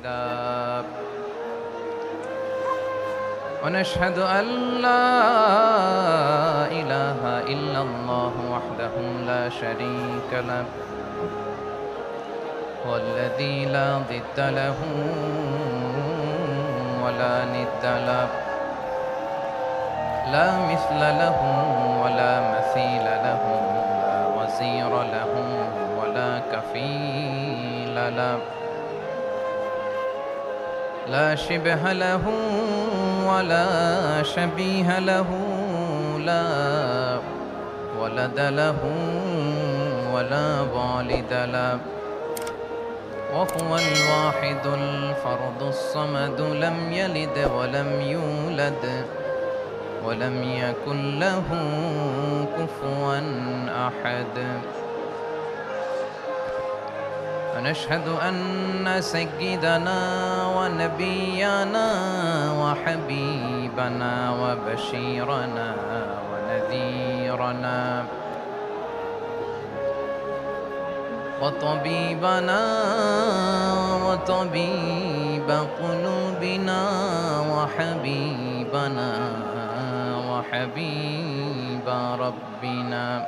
الكتاب ونشهد أن لا إله إلا الله وحده لا شريك له والذي لا ضد له ولا ند له لا مثل له ولا مثيل له لا وزير له ولا كفيل له لا شبه له ولا شبيه له لا ولد له ولا والد له وهو الواحد الفرد الصمد لم يلد ولم يولد ولم يكن له كفوا أحد ونشهد أن سيدنا ونبينا وحبيبنا وبشيرنا ونذيرنا وطبيبنا وطبيب قلوبنا وحبيبنا وحبيب ربنا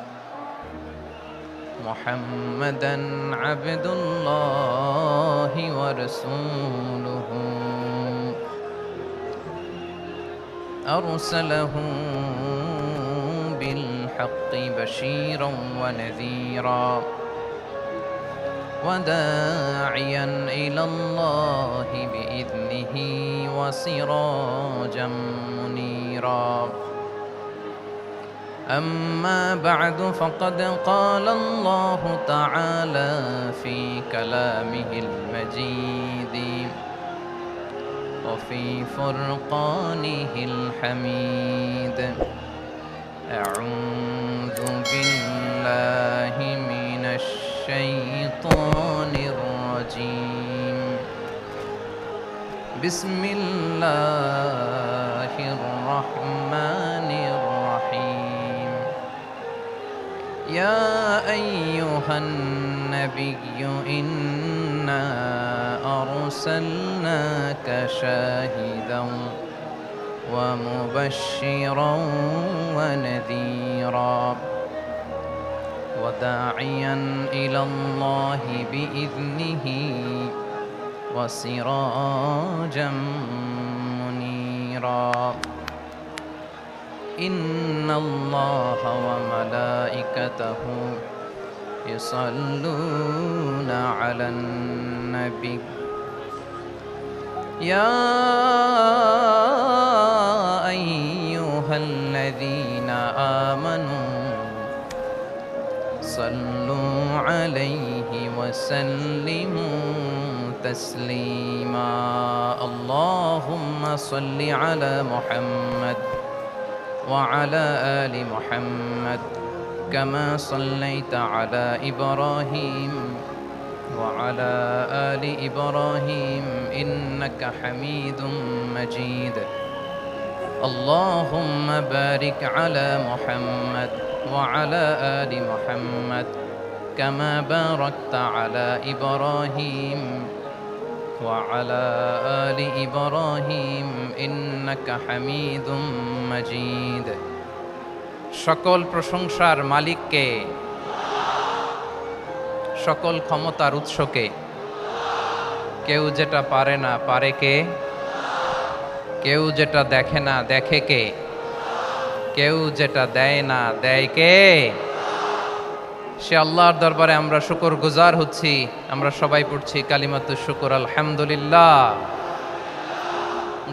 محمدًا عبد الله ورسوله أرسله بالحق بشيرًا ونذيرًا وداعيًا إلى الله بإذنه وسراجًا منيرًا أما بعد فقد قال الله تعالى في كلامه المجيد وفي فرقانه الحميد أعوذ بالله من الشيطان الرجيم بسم الله الرحمن الرحيم يا أيها النبي إنا أرسلناك شاهدا ومبشرا ونذيرا وداعيا إلى الله بإذنه وسراجا منيرا إن الله وملائكته يصلون على النبي يا أيها الذين آمنوا صلوا عليه وسلموا تسليما اللهم صل على محمد وعلى آل محمد كما صليت على إبراهيم وعلى آل إبراهيم إنك حميد مجيد اللهم بارك على محمد وعلى آل محمد كما باركت على إبراهيم وعلى آل إبراهيم إنك حميد مجيد সকল প্রশংসার মালিককে সকল ক্ষমতার উৎসকে কেউ যেটা পারে না পারে কে কেউ যেটা দেখে না দেখে কে কেউ যেটা দেয় না দেয় কে সে আল্লাহর দরবারে আমরা শুকরগুজার হচ্ছি আমরা সবাই পড়ছি কালিমাতুশ শুকর আলহামদুলিল্লাহ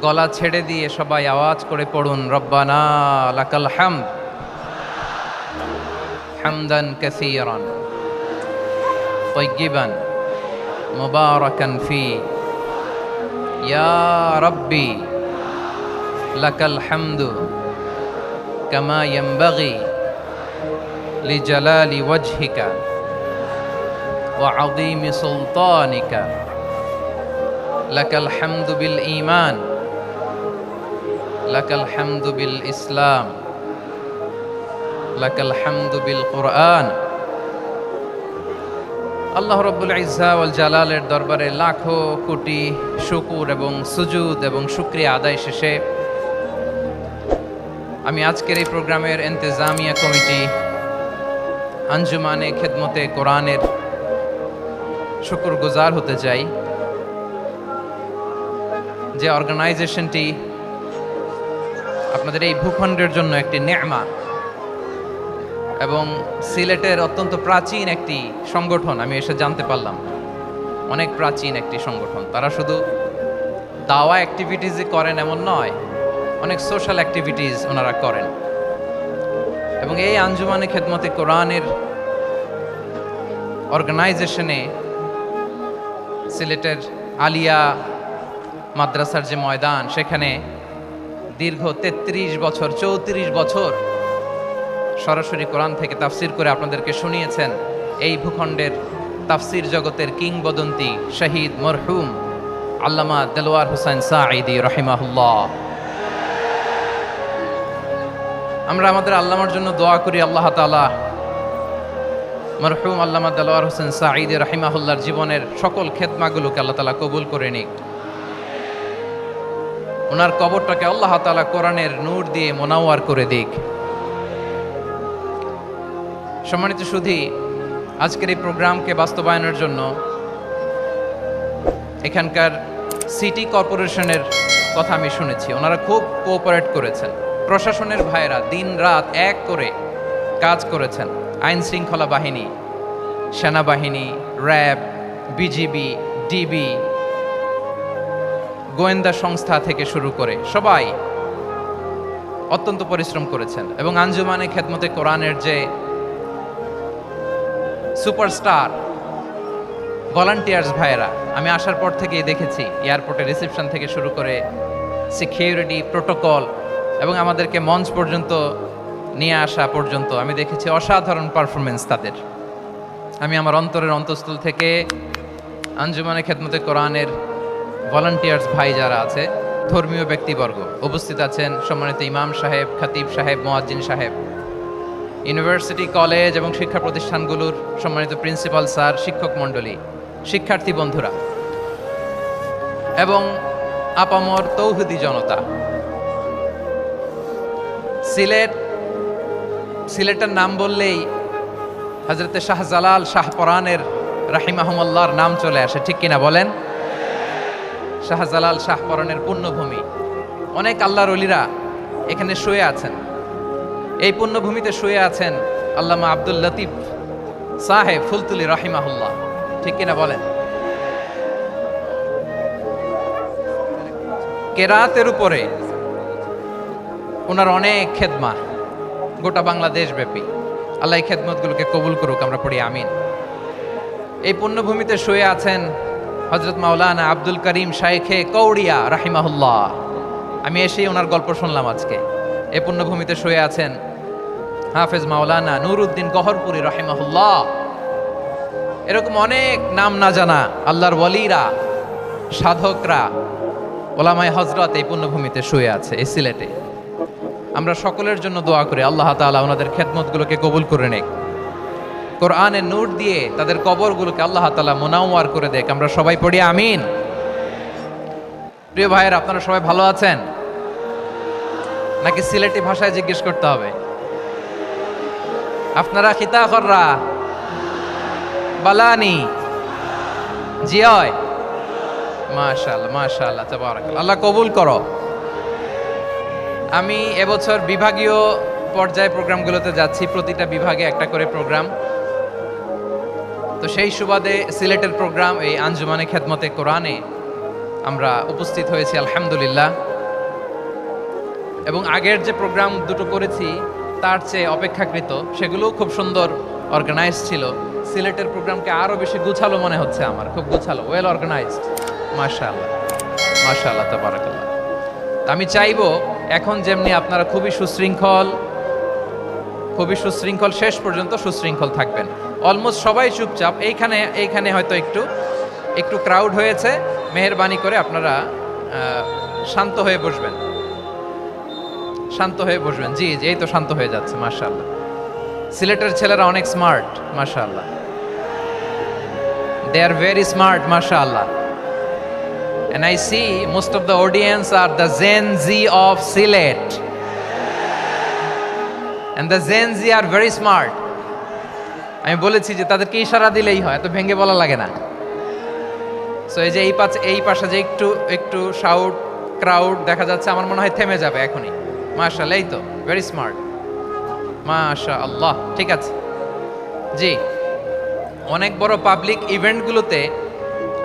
গলা ছেড়ে দিয়ে সবাই আওয়াজ করে পড়ুন রব্বানা লাকাল হামদ হামদান কাসীরান طيبا مباركا فيه يا ربي لك الحمد كما ينبغي لجلال وجهك وعظيم سلطانك لك الحمد بالإيمان لك الحمد بالإسلام لك الحمد بالقرآن আল্লাহ রব্বুল ইজ্জা ওয়াল জালালের দরবারে লাখো কোটি শুকুর এবং সুজুদ এবং শুকরিয়া আদায় শেষে আমি আজকের এই প্রোগ্রামের ইন্তেজামিয়া কমিটি আঞ্জুমানে খেদমতে কোরআনের শুকরগুজার হতে চাই, যে অর্গানাইজেশনটি আপনাদের এই ভূখণ্ডের জন্য একটি নেমা এবং সিলেটের অত্যন্ত প্রাচীন একটি সংগঠন। আমি এসে জানতে পারলাম অনেক প্রাচীন একটি সংগঠন। তারা শুধু দাওয়া অ্যাক্টিভিটিসই করেন এমন নয়, অনেক সোশ্যাল অ্যাক্টিভিটিস ওনারা করেন। এবং এই আঞ্জুমানে খেদমতে কোরআনের অর্গানাইজেশনে সিলেটের আলিয়া মাদ্রাসার যে ময়দান, সেখানে দীর্ঘ 33 বছর 34 বছর সরাসরি কোরআন থেকে তাফসির করে আপনাদেরকে শুনিয়েছেন এই ভূখণ্ডের তাফসির জগতের কিংবদন্তি শহীদ মরহুম আল্লামা দেলোয়ার হোসেন সাঈদী রাহিমাহুল্লাহ। আমরা আমাদের আল্লামার জন্য দোয়া করি, আল্লাহ তাআলা মরহুম আল্লামা দেলোয়ার হোসেন সাঈদী রাহিমাহুল্লাহর জীবনের সকল খেদমাগুলোকে আল্লাহ তাআলা কবুল করে নিক। ওনার কবরটাকে আল্লাহ তাআলা কোরআনের নূর দিয়ে মোনাওয়ার করে দিক। সম্মানিত সুধী, আজকের এই প্রোগ্রামকে বাস্তবায়নের জন্য এখানকার সিটি কর্পোরেশনের কথা আমি শুনেছি, ওনারা খুব কোঅপারেট করেছেন। প্রশাসনের ভাইয়েরা দিন রাত এক করে কাজ করেছেন। আইন শৃঙ্খলা বাহিনী, সেনাবাহিনী, র্যাব, বিজিবি, ডিবি, গোয়েন্দা সংস্থা থেকে শুরু করে সবাই অত্যন্ত পরিশ্রম করেছেন। এবং আঞ্জুমানে খেদমতে কোরআনের যে সুপারস্টার ভলান্টিয়ার্স ভাইয়েরা, আমি আসার পর থেকেই দেখেছি এয়ারপোর্টে রিসেপশন থেকে শুরু করে সিকিউরিটি প্রোটোকল এবং আমাদেরকে মঞ্চ পর্যন্ত নিয়ে আসা পর্যন্ত আমি দেখেছি অসাধারণ পারফরমেন্স তাদের। আমি আমার অন্তরের অন্তঃস্থল থেকে আঞ্জুমানে খেদমতে কোরআনের ভলান্টিয়ার্স ভাই যারা আছে, ধর্মীয় ব্যক্তিবর্গ উপস্থিত আছেন, সম্মানিত ইমাম সাহেব, খতিব সাহেব, মুয়াজ্জিন সাহেব, ইউনিভার্সিটি, কলেজ এবং শিক্ষা প্রতিষ্ঠানগুলোর সম্মানিত প্রিন্সিপাল স্যার, শিক্ষক মণ্ডলী, শিক্ষার্থী বন্ধুরা এবং আপামর তৌহিদি জনতা। সিলেটের নাম বললেই হযরতে শাহজালাল শাহপরানের রাহিমাহুমুল্লাহর নাম চলে আসে, ঠিক কিনা বলেন? শাহজালাল শাহপরানের পুণ্যভূমি। অনেক আল্লাহর ওলিরা এখানে শুয়ে আছেন। এই পুণ্যভূমিতে শুয়ে আছেন আল্লামা আব্দুল লতিফ সাহেব ফুলতুলি রাহিমাহুল্লাহ, ঠিক কিনা বলেন? কেরাতের উপরে ওনার অনেক খেদমা গোটা বাংলাদেশ ব্যাপী। আল্লাহ এই খেদমতগুলোকে কবুল করুক, আমরা পড়ি আমিন। এই পুণ্যভূমিতে শুয়ে আছেন হযরত মাওলানা আব্দুল করিম শাইখে কৌড়িয়া রাহিমাহুল্লাহ। আমি এসেই ওনার গল্প শুনলাম আজকে। এই পুণ্যভূমিতে শুয়ে আছেন হাফেজ মাওলানা নুরউদ্দিন গহরপুরি রাহিমাহুল্লাহ। এরকম অনেক নাম না জানা আল্লাহর ওয়ালিরা, সাধকরা, ওলামায়ে হযরত এই পুণ্যভূমিতে শুয়ে আছে এই সিলেটে। আমরা সকলের জন্য দোয়া করি আল্লাহ তাআলা ওনাদের খেদমতগুলোকে কবুল করে নেক, কোরআনের নূর দিয়ে তাদের কবরগুলোকে আল্লাহ তাআলা মুনাওয়ার করে দেখ। আমরা সবাই পড়ি আমিন। প্রিয় ভাইয়েরা, আপনারা সবাই ভালো আছেন নাকি সিলেটি ভাষায় জিজ্ঞেস করতে হবে? আপনারা খিতা কররা বালানি জিয়? মাশাআল্লাহ মাশাআল্লাহ, তাবারাকাল্লাহ, আল্লাহ কবুল করো। আমি এবছর বিভাগীয় পর্যায়ে প্রোগ্রামগুলোতে যাচ্ছি, প্রতিটা বিভাগে একটা করে প্রোগ্রাম। তো সেই সুবাদে সিলেটের প্রোগ্রাম এই আঞ্জুমানে খেদমতে কোরআনে আমরা উপস্থিত হয়েছি আলহামদুলিল্লাহ। এবং আগের যে প্রোগ্রাম দুটো করেছি তার চেয়ে অপেক্ষাকৃত সেগুলোও খুব সুন্দর অর্গানাইজ ছিল। সিলেটের প্রোগ্রামকে আরও বেশি গুছালো মনে হচ্ছে আমার, খুব গুছালো, ওয়েল অর্গানাইজড। মাশাআল্লাহ মাশাআল্লাহ, তাবারাকাল্লাহ। আমি চাইবো এখন যেমনি আপনারা খুবই সুশৃঙ্খল শেষ পর্যন্ত সুশৃঙ্খল থাকবেন। অলমোস্ট সবাই চুপচাপ, এইখানে হয়তো একটু ক্রাউড হয়েছে, মেহেরবানি করে আপনারা শান্ত হয়ে বসবেন, শান্ত হয়ে বসবেন। জি জি, এই তো শান্ত হয়ে যাচ্ছে, মাশাআল্লাহ। সিলেটের ছেলেরা অনেক স্মার্ট, মাশাআল্লাহ। They are very smart, mashallah. And I see most of the audience are the Gen Z of Sylhet. And the Gen Z are very smart. আমি বলেছি যে তাদেরকে ইশারা দিলেই হয়, এত ভেঙে বলা লাগে না। সো এই যে এই পাশে যে একটু একটু শাউট ক্রাউড দেখা যাচ্ছে, আমার মনে হয় থেমে যাবে এখনই। মাশাআল্লাহ, এই তো ভেরি স্মার্ট, মাশাআল্লাহ। ঠিক আছে জি, অনেক বড় পাবলিক ইভেন্টগুলোতে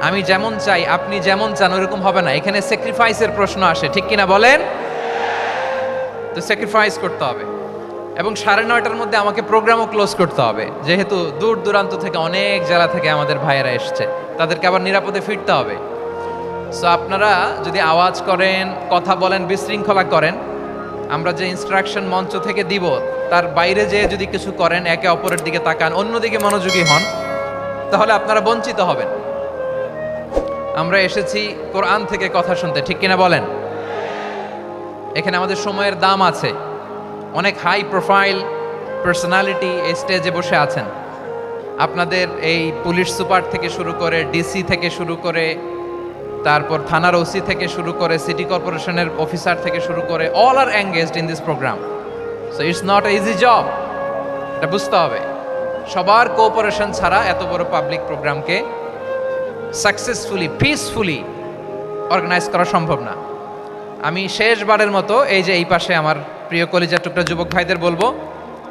আমি যেমন চাই আপনি যেমন চান ওরকম হবে না, এখানে স্যাক্রিফাইসের প্রশ্ন আসে, ঠিক কিনা বলেন? তো স্যাক্রিফাইস করতে হবে এবং 9:30টার মধ্যে আমাকে প্রোগ্রামও ক্লোজ করতে হবে, যেহেতু দূর দূরান্ত থেকে অনেক জেলা থেকে আমাদের ভাইয়েরা এসছে, তাদেরকে আবার নিরাপদে ফিরতে হবে। সো আপনারা যদি আওয়াজ করেন, কথা বলেন, বিশৃঙ্খলা করেন, আমরা যে ইনস্ট্রাকশন মঞ্চ থেকে দিব তার বাইরে যেয়ে যদি কিছু করেন, একে অপরের দিকে তাকান, অন্যদিকে মনোযোগী হন, তাহলে আপনারা বঞ্চিত হবেন। আমরা এসেছি কোরআন থেকে কথা শুনতে, ঠিক কিনা বলেন? এখানে আমাদের সময়ের দাম আছে। অনেক হাই প্রোফাইল পার্সোনালিটি এই স্টেজে বসে আছেন। আপনাদের এই পুলিশ সুপার থেকে শুরু করে, ডিসি থেকে শুরু করে, তারপর থানার ওসি থেকে শুরু করে, সিটি কর্পোরেশনের অফিসার থেকে শুরু করে, all are engaged in this program. So it's not a easy job, এটা বুঝতে হবে। সবার কোঅপারেশন ছাড়া এত বড় পাবলিক প্রোগ্রামকে সাকসেসফুলি, পিসফুলি অর্গানাইজ করা সম্ভব না। আমি শেষবারের মতো এই যে এই পাশে আমার প্রিয় কলিজার টুকরা যুবক ভাইদের বলবো,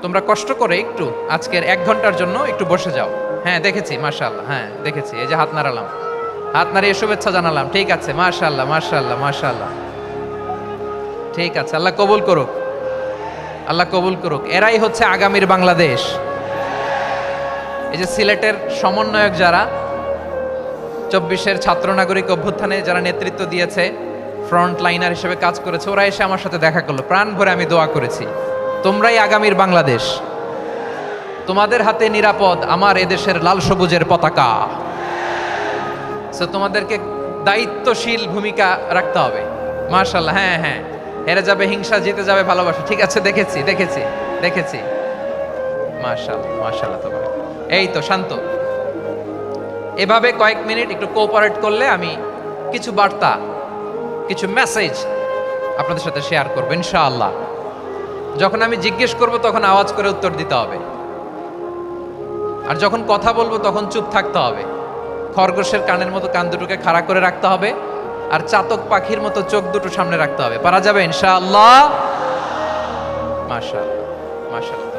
তোমরা কষ্ট করে একটু আজকের 1 ঘন্টার জন্য একটু বসে যাও। হ্যাঁ দেখেছি, মাশাআল্লাহ, হ্যাঁ দেখেছি, এই যে হাত নাড়ালাম, হাত নাড়িয়ে শুভেচ্ছা জানালাম, ঠিক আছে, মাশাআল্লাহ মাশাআল্লাহ মাশাআল্লাহ, ঠিক আছে, আল্লাহ কবুল করুক, আল্লাহ কবুল করুক। এরাই হচ্ছে আগামীর বাংলাদেশ। এই যে সিলেটের সমন্বয়ক যারা 24-এর ছাত্র নাগরিক অভ্যুত্থানে যারা নেতৃত্ব দিয়েছে, ফ্রন্ট লাইনার হিসেবে কাজ করেছে, ওরা এসে আমার সাথে দেখা করলো, প্রাণ ভরে আমি দোয়া করেছি, তোমরাই আগামীর বাংলাদেশ, তোমাদের হাতে নিরাপদ আমার এদেশের লাল সবুজের পতাকা। সো তোমাদেরকে দায়িত্বশীল ভূমিকা রাখতে হবে। মাশাআল্লাহ, হ্যাঁ হ্যাঁ, হেরে যাবে হিংসা, জিতে যাবে ভালোবাসা, ঠিক আছে, দেখেছি দেখেছি দেখেছি, মাশাআল্লাহ মাশাআল্লাহ। তো এই তো শান্ত, এভাবে কয়েক মিনিট একটু কোঅপারেট করলে আমি কিছু বার্তা, কিছু মেসেজ আপনাদের সাথে শেয়ার করবো ইনশাআল্লাহ। যখন আমি জিজ্ঞেস করব তখন আওয়াজ করে উত্তর দিতে হবে, আর যখন কথা বলবো তখন চুপ থাকতে হবে। খরগোশের কানের মতো কান দুটোকে খাড়া করে রাখতে হবে, আর চাতক পাখির মতো চোখ দুটো সামনে রাখতে হবে। পারা যাবে ইনশাআল্লাহ? মাশাআল্লাহ মাশাআল্লাহ।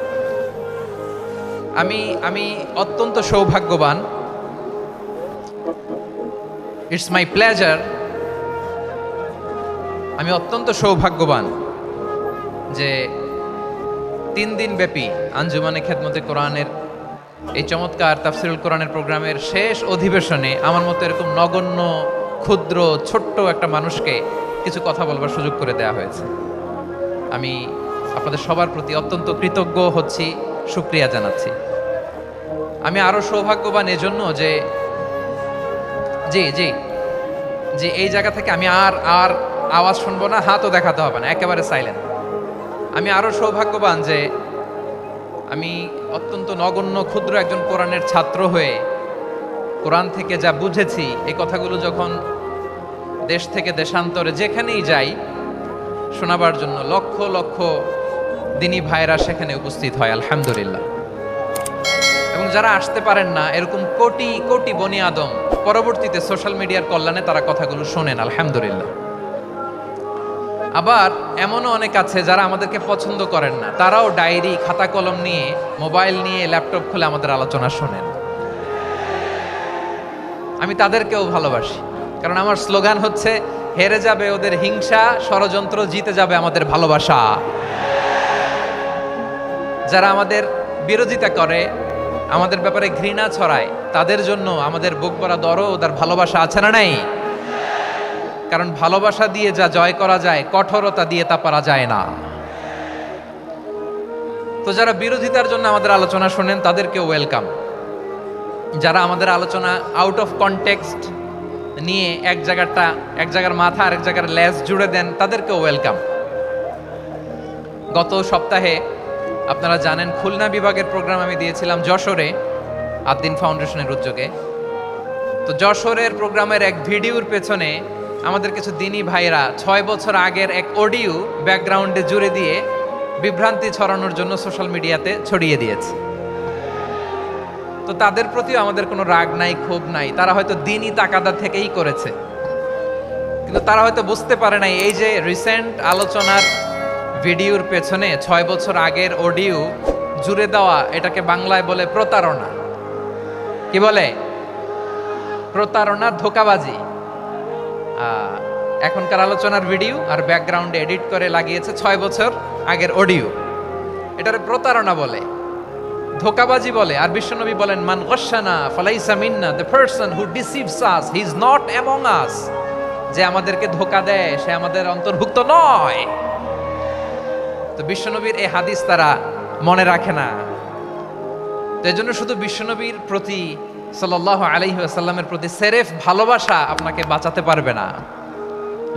আমি অত্যন্ত সৌভাগ্যবান, ইটস মাই প্লেজার, আমি অত্যন্ত সৌভাগ্যবান যে 3 দিন ব্যাপী আঞ্জুমানে খেদমতে কোরআনের এই চমৎকার তাফসিরুল কোরআনের প্রোগ্রামের শেষ অধিবেশনে আমার মতো এরকম নগণ্য, ক্ষুদ্র, ছোট্ট একটা মানুষকে কিছু কথা বলবার সুযোগ করে দেওয়া হয়েছে। আমি আপনাদের সবার প্রতি অত্যন্ত কৃতজ্ঞ হচ্ছি, শুকরিয়া জানাচ্ছি। আমি আরো সৌভাগ্যবান এজন্য যে জি জি জি এই জায়গা থেকে আমি আর আওয়াজ শুনবো না, হাতও দেখাতে হবে না, একেবারে সাইলেন্ট। আমি আরো সৌভাগ্যবান যে আমি অত্যন্ত নগণ্য, ক্ষুদ্র একজন কোরআনের ছাত্র হয়ে কোরআন থেকে যা বুঝেছি, এই কথাগুলো যখন দেশ থেকে দেশান্তরে যেখানেই যাই শোনাবার জন্য লক্ষ লক্ষ দিনী ভাইরা সেখানে উপস্থিত হয়, আলহামদুলিল্লাহ। এবং যারা আসতে পারেন না, এরকম কোটি কোটি বনি আদম পরবর্তীতে সোশ্যাল মিডিয়ার কল্যাণে তারা কথাগুলো শোনেন, আলহামদুলিল্লাহ। আবার এমনও অনেক আছে যারা আমাদেরকে পছন্দ করেন না, তারাও ডায়েরি, খাতা কলম নিয়ে, মোবাইল নিয়ে, ল্যাপটপ খুলে আমাদের আলোচনা শোনেন। আমি তাদেরকেও ভালোবাসি, কারণ আমার স্লোগান হচ্ছে, হেরে যাবে ওদের হিংসা, ষড়যন্ত্র, জিতে যাবে আমাদের ভালোবাসা। যারা আমাদের বিরোধিতা করে, আমাদের ব্যাপারে ঘৃণা ছড়ায়, তাদের জন্য আমাদের বুক ভরা দরদ আর ভালোবাসা আছে না নাই? কারণ ভালোবাসা দিয়ে যা জয় করা যায়, কঠোরতা দিয়ে তা পারা যায় না। তো যারা বিরোধিতার জন্য আমাদের আলোচনা শোনেন তাদেরকে ওয়েলকাম। যারা আমাদের আলোচনা আউট অফ কনটেক্সট নিয়ে এক জায়গার মাথা আর এক জায়গার লেজ জুড়ে দেন, তাদেরকেও ওয়েলকাম। গত সপ্তাহে আপনারা জানেন খুলনা বিভাগের প্রোগ্রাম আমি দিয়েছিলাম যশোরে, আদ্দিন ফাউন্ডেশনের উদ্যোগে। তো যশোরের প্রোগ্রামের এক ভিডিওর পেছনে আমাদের কিছু দিনী ভাইরা 6 বছর আগের এক অডিও ব্যাকগ্রাউন্ডে জুড়ে দিয়ে বিভ্রান্তি ছড়ানোর জন্য সোশ্যাল মিডিয়াতে ছড়িয়ে দিয়েছে। তো তাদের প্রতিও আমাদের কোনো রাগ নাই, ক্ষোভ নাই, তারা হয়তো দিনই তাকাদা থেকেই করেছে, কিন্তু তারা হয়তো বুঝতে পারে নাই এই যে রিসেন্ট আলোচনার ভিডিওর পেছনে 6 বছর আগের অডিও জুড়ে দেওয়া, এটাকে বাংলায় বলে প্রতারণা। কি বলে? প্রতারণা, ধোঁকাবাজি। এখনকার আলোচনার ভিডিও আর ব্যাকগ্রাউন্ডে এডিট করে লাগিয়েছে 6 বছর আগের অডিও। এটারে প্রতারণা বলে, ধোঁকাবাজি বলে। আর বিশ্বনবী বলেন, মান গশানা ফালাইসা মিন্না, the person who deceives us he is not among us. যে আমাদেরকে ধোঁকা দেয় সে আমাদের অন্তর্ভুক্ত নয়। তো বিশ্বনবীর এই হাদিস তারা মনে রাখে না। তো এজন্য শুধু বিশ্বনবীর প্রতি সাল্লাল্লাহু আলাইহি ওয়াসাল্লামের প্রতি সেরেফ ভালোবাসা আপনাকে বাঁচাতে পারবে না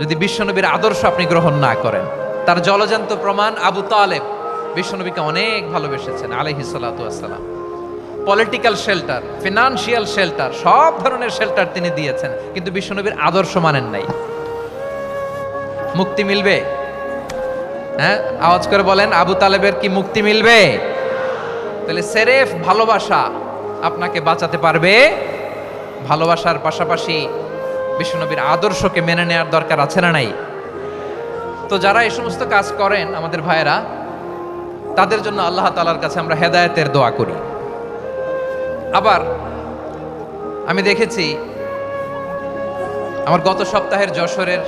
যদি বিশ্বনবীর আদর্শ আপনি গ্রহণ না করেন। তার জলজান্ত প্রমাণ, আবু তালেব বিশ্বনবীকে অনেক ভালোবেসেছেন আলাইহিস সালাতু ওয়াসসালাম। পলিটিক্যাল শেল্টার, ফিনান্সিয়াল শেল্টার, সব ধরনের শেল্টার তিনি দিয়েছেন, কিন্তু বিশ্বনবীর আদর্শ মানেন নাই। মুক্তি মিলবে? হ্যাঁ, আওয়াজ করে বলেন, আবু তালেবের কি মুক্তি মিলবে? তাহলে সেরেফ ভালোবাসা আপনাকে বাঁচাতে পারবে। ভালোবাসার পাশাপাশি বিশ্বনবীর আদর্শকে মেনে নেওয়ার দরকার আছে না নাই? তো যারা এই সমস্ত কাজ করেন আমাদের ভাইয়েরা, তাদের জন্য আল্লাহ তাআলার কাছে আমরা হেদায়েতের দোয়া করি। আবার আমি দেখেছি আমার গত সপ্তাহের যশোরের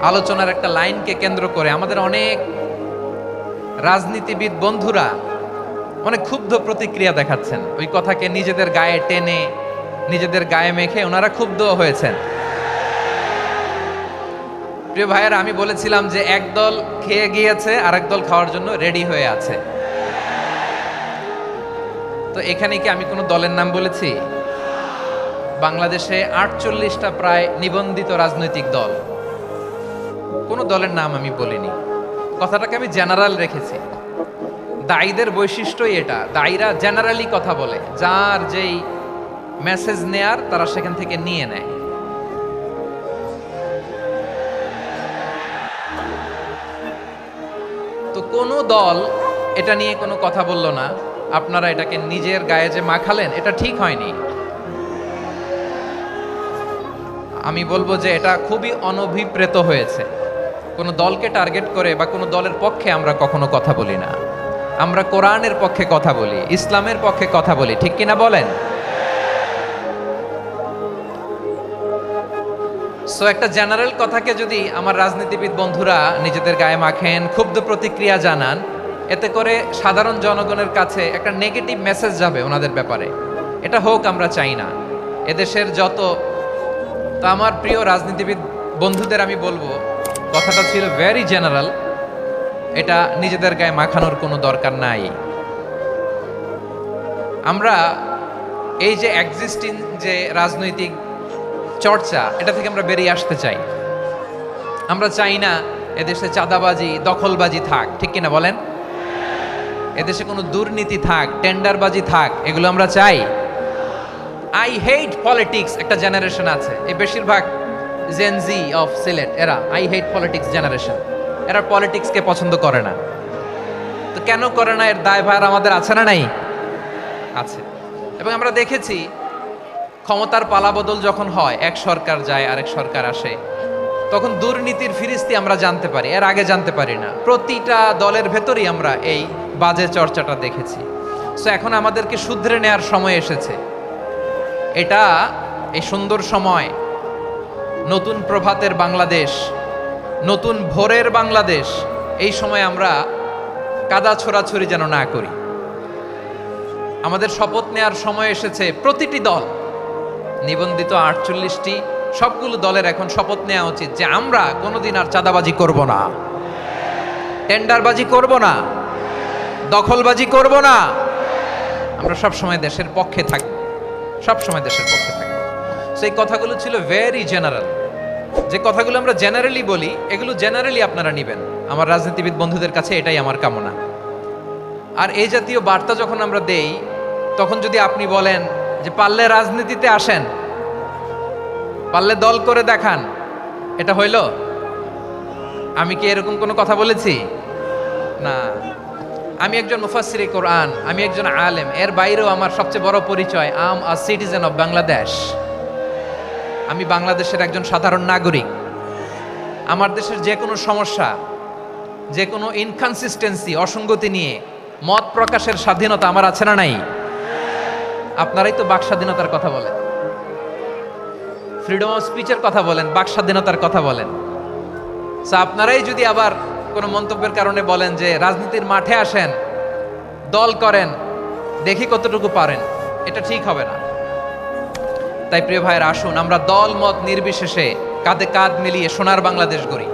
আলোচনার একটা লাইনকে কেন্দ্র করে আমাদের অনেক রাজনীতিবিদ বন্ধুরা অনেক ক্ষুব্ধ প্রতিক্রিয়া দেখাচ্ছেন। ওই কথাকে নিজেদের গায়ে টেনে, নিজেদের গায়ে মেখে ওনারা ক্ষুব্ধ হয়েছেন। প্রিয় ভাইয়েরা, আমি বলেছিলাম যে একদল খেয়ে গিয়েছে, আরেক দল খাওয়ার জন্য রেডি হয়ে আছে। তো এখানে কি আমি কোনো দলের নাম বলেছি? বাংলাদেশে 48টা প্রায় নিবন্ধিত রাজনৈতিক দল, কোনো দলের নাম আমি বলিনি। কথাটাকে আমি জেনারেল রেখেছি। দায়ীদের বৈশিষ্ট্যই এটা, দায়ীরা জেনারেলি কথা বলে, যার যেই মেসেজ নেয়ার তারা সেখান থেকে নিয়ে নেয়। তো কোনো দল এটা নিয়ে কোনো কথা বলল না। আপনারা এটাকে নিজের গায়ে যে মাখালেন, এটা ঠিক হয়নি। আমি বলবো যে এটা খুবই অনভিপ্রেত হয়েছে। কোনো দলকে টার্গেট করে বা কোনো দলের পক্ষে আমরা কখনো কথা বলি না। আমরা কোরআনের পক্ষে কথা বলি, ইসলামের পক্ষে কথা বলি, ঠিক কিনা বলেন? সো একটা জেনারেল কথাকে যদি আমার রাজনীতিবিদ বন্ধুরা নিজেদের গায়ে মাখেন, ক্ষুব্ধ প্রতিক্রিয়া জানান, এতে করে সাধারণ জনগণের কাছে একটা নেগেটিভ মেসেজ যাবে ওনাদের ব্যাপারে। এটা হোক আমরা চাই না। এদেশের যত, তো আমার প্রিয় রাজনীতিবিদ বন্ধুদের আমি বলবো, কথাটা ছিল ভেরি জেনারেল, এটা নিজেদের গায়ে মাখানোর কোনো দরকার নাই। আমরা এই যে এক্সিস্টিং যে রাজনৈতিক চর্চা, এটা থেকে আমরা বেরিয়ে আসতে চাই। আমরা চাই না এদেশে চাঁদাবাজি, দখলবাজি থাক, ঠিক কিনা বলেন? এদেশে কোনো দুর্নীতি থাক, টেন্ডারবাজি থাক, এগুলো আমরা চাই। আই হেট পলিটিক্স একটা জেনারেশন আছে, এই বেশিরভাগ জেনজি অফ সিলেট, এরা আই হেট পলিটিক্স জেনারেশন। এরা পলিটিক্সকে পছন্দ করে না। তো কেন করে না, এর দায়ভার আমাদের আছে না নাই? আছে। এবং আমরা দেখেছি ক্ষমতার পালাবদল যখন হয়, এক সরকার যায় আরেক সরকার আসে, তখন দুর্নীতির ফিরিস্তি আমরা জানতে পারি, এর আগে জানতে পারি না। প্রতিটা দলের ভেতরেই আমরা এই বাজে চর্চাটা দেখেছি। সো এখন আমাদেরকে শুধরে নেওয়ার সময় এসেছে। এটা এই সুন্দর সময়, নতুন প্রভাতের বাংলাদেশ, নতুন ভোরের বাংলাদেশ, এই সময় আমরা কাদা ছোড়াছুড়ি যেন না করি। আমাদের শপথ নেওয়ার সময় এসেছে। প্রতিটি দল, নিবন্ধিত 48টি, সবগুলো দলের এখন শপথ নেওয়া উচিত যে আমরা কোনোদিন আর চাঁদাবাজি করব না, টেন্ডারবাজি করব না, দখলবাজি করব না। আমরা সব সময় দেশের পক্ষে থাকব, সব সময় দেশের পক্ষে থাকব। সেই কথাগুলো ছিল ভেরি জেনারেল। যে কথাগুলো আমরা জেনারেলি বলি, এগুলো জেনারেলি আপনারা নেবেন। আমার রাজনীতিবিদ বন্ধুদের কাছে এটাই আমার কামনা। আর এই জাতীয় বার্তা যখন আমরা দেই, তখন যদি আপনি বলেন যে পারলে রাজনীতিতে আসেন, পারলে দল করে দেখান। এটা হইল? আমি কি এরকম কোনো কথা বলেছি? না। আমি একজন মুফাসসিরে কোরআন, আমি একজন আলেম, এর বাইরেও আমার সবচেয়ে বড় পরিচয় আম আ সিটিজেন অফ বাংলাদেশ। আমি বাংলাদেশের একজন সাধারণ নাগরিক। আমার দেশের যে কোনো সমস্যা, যে কোনো ইনকনসিস্টেন্সি, অসঙ্গতি নিয়ে মত প্রকাশের স্বাধীনতা আমার আছে না নাই? আপনারাই তো বাক স্বাধীনতার কথা বলেন, ফ্রিডম অফ স্পিচের কথা বলেন, বাক স্বাধীনতার কথা বলেন। আপনারাই যদি আবার কোনো মন্তব্যের কারণে বলেন যে রাজনীতির মাঠে আসেন, দল করেন, দেখি কতটুকু পারেন, এটা ঠিক হবে না। তাই প্রিয় ভাইয়ের, আসুন আমরা দল মত নির্বিশেষে কাঁধে কাঁধ মিলিয়ে সোনার বাংলাদেশ গড়ি,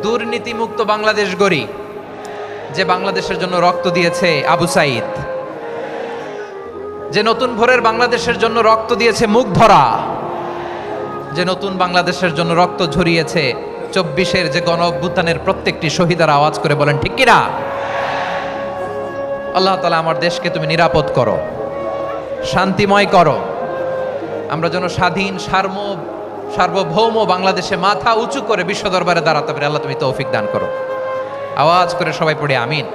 দুর্নীতিমুক্ত বাংলাদেশ গড়ি। যে বাংলাদেশের জন্য রক্ত দিয়েছে আবু সাইদ, যে নতুন ভোরের বাংলাদেশের জন্য রক্ত দিয়েছে মুগ্ধরা, যে নতুন বাংলাদেশের জন্য রক্ত ঝরিয়েছে 24-এর যে গণ অভ্যুত্থানের প্রত্যেকটি শহীদার। আওয়াজ করে বলেন ঠিক কিনা? আল্লাহ তাআলা আমার দেশকে তুমি নিরাপদ করো, শান্তিময় করো। আমরা যেন স্বাধীন সার্বভৌম বাংলাদেশে মাথা উঁচু করে বিশ্ব দরবারে দাঁড়াতে পারি। আল্লাহ তুমি তৌফিক দান করো। আওয়াজ করে সবাই পড়ে আমিন।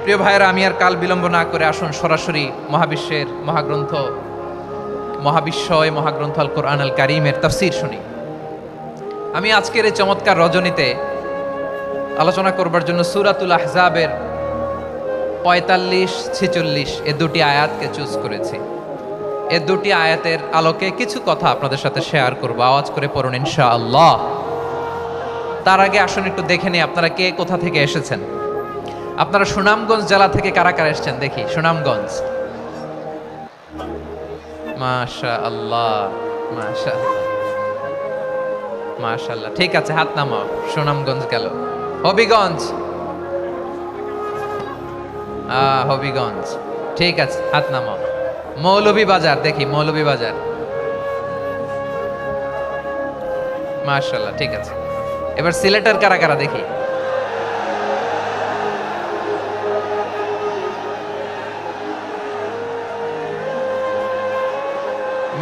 প্রিয় ভাইয়েরা, আমি আর কাল বিলম্ব না করে আসুন সরাসরি মহাবিশ্বের মহাগ্রন্থ, মহাবিশ্বয় মহাগ্রন্থ আল কোরআন আল কারীমের তাফসীর শুনি। আমি আজকের এই চমৎকার রজনীতে আলোচনা করবার জন্য সূরাতুল আহজাবের 45-46 এ দুটি আয়াতকে চুজ করেছি। এ দুটি আয়াতের আলোকে কিছু কথা আপনাদের সাথে শেয়ার করব। আওয়াজ করে পড়ুন ইনশাআল্লাহ। তার আগে আসুন একটু দেখে নিই আপনারা কে কোথা থেকে এসেছেন। আপনারা সুনামগঞ্জ জেলা থেকে কারা কারা এসেছেন দেখি। সুনামগঞ্জ, মাশাআল্লাহ মাশাআল্লাহ মাশাআল্লাহ, ঠিক আছে, হাত নামাও। সুনামগঞ্জ গেল। হবিগঞ্জ, হবিগঞ্জ, ঠিক আছে, হাত নামাও। মৌলভীবাজার, দেখি মৌলভীবাজার, মাশাআল্লাহ, ঠিক আছে। এবার সিলেটের কারা কারা দেখি।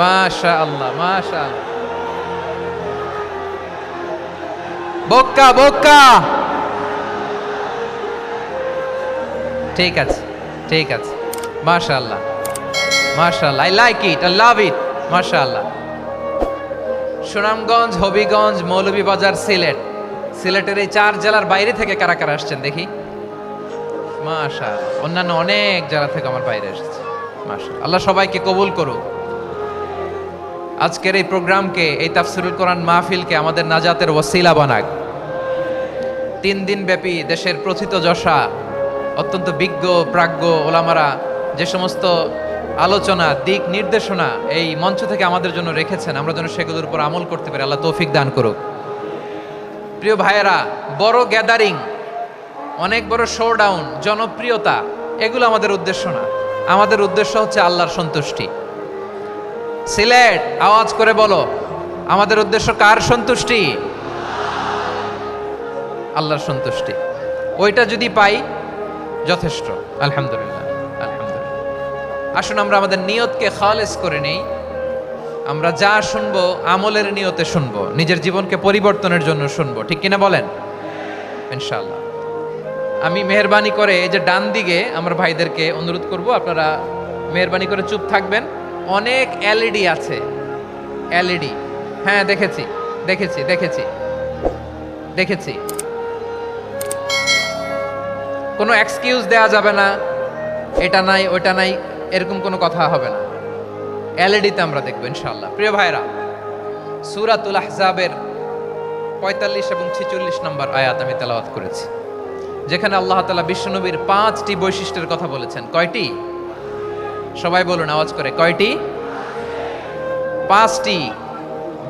মাশাআল্লাহ মাশাআল্লাহ। বক্কা বক্কা, ঠিক আছে ঠিক আছে, মাশাআল্লাহ মাশাআল্লাহ, I like it, I love it, মাশাআল্লাহ। সুনামগঞ্জ, হবিগঞ্জ, মৌলভীবাজার, সিলেট। সিলেটের এই 4 জেলার বাইরে থেকে কারা কারা আসছেন দেখি। মাশাআল্লাহ, অন্যান্য অনেক জেলা থেকে আমার বাইরে এসেছে। মাশাআল্লাহ, আল্লাহ সবাইকে কবুল করুক। আজকের এই প্রোগ্রামকে, এই তাফসীরুল কোরআন মাহফিলকে আমাদের নাজাতের ওসিলা বানাক। 3 দিন ব্যাপী দেশের প্রথিতযশা অত্যন্ত বিজ্ঞ প্রাজ্ঞ ওলামারা যে সমস্ত আলোচনা, দিক নির্দেশনা এই মঞ্চ থেকে আমাদের জন্য রেখেছেন, আমরা যেন সেগুলোর উপর আমল করতে পারি। আল্লাহ তৌফিক দান করুক। প্রিয় ভাইয়েরা, বড় গ্যাদারিং, অনেক বড় শোডাউন, জনপ্রিয়তা, এগুলো আমাদের উদ্দেশ্য না। আমাদের উদ্দেশ্য হচ্ছে আল্লাহর সন্তুষ্টি। সিলেট, আওয়াজ করে বলো, আমাদের উদ্দেশ্য কার সন্তুষ্টি? আল্লাহর সন্তুষ্টি। ওইটা যদি পাই যথেষ্ট, আলহামদুলিল্লাহ আলহামদুলিল্লাহ। আসুন আমরা আমাদের নিয়তকে খালেস করে নেই। আমরা যা শুনবো আমলের নিয়তে শুনবো, নিজের জীবনকে পরিবর্তনের জন্য শুনবো, ঠিক কিনা বলেন? ইনশাআল্লাহ। আমি মেহরবানি করে এই যে ডান দিকে আমার ভাইদেরকে অনুরোধ করব, আপনারা মেহরবানি করে চুপ থাকবেন। অনেক এলইডি আছে, এলইডি, হ্যাঁ দেখেছি দেখেছি দেখেছি দেখেছি। কোনো এক্সকিউজ দেয়া যাবে না, এটা নাই ওইটা নাই, এরকম কোনো কথা হবে না। এলইডিতে আমরা দেখবো ইনশাআল্লাহ। প্রিয় ভাইরা, সূরাতুল আহজাবের 45 এবং 46 নম্বর আয়াত আমি তেলাওয়াত করেছি, যেখানে আল্লাহ তাআলা বিশ্বনবীর 5টি বৈশিষ্ট্যের কথা বলেছেন। কয়টি? সবাই বলুন আওয়াজ করে, কয়টি? 5টি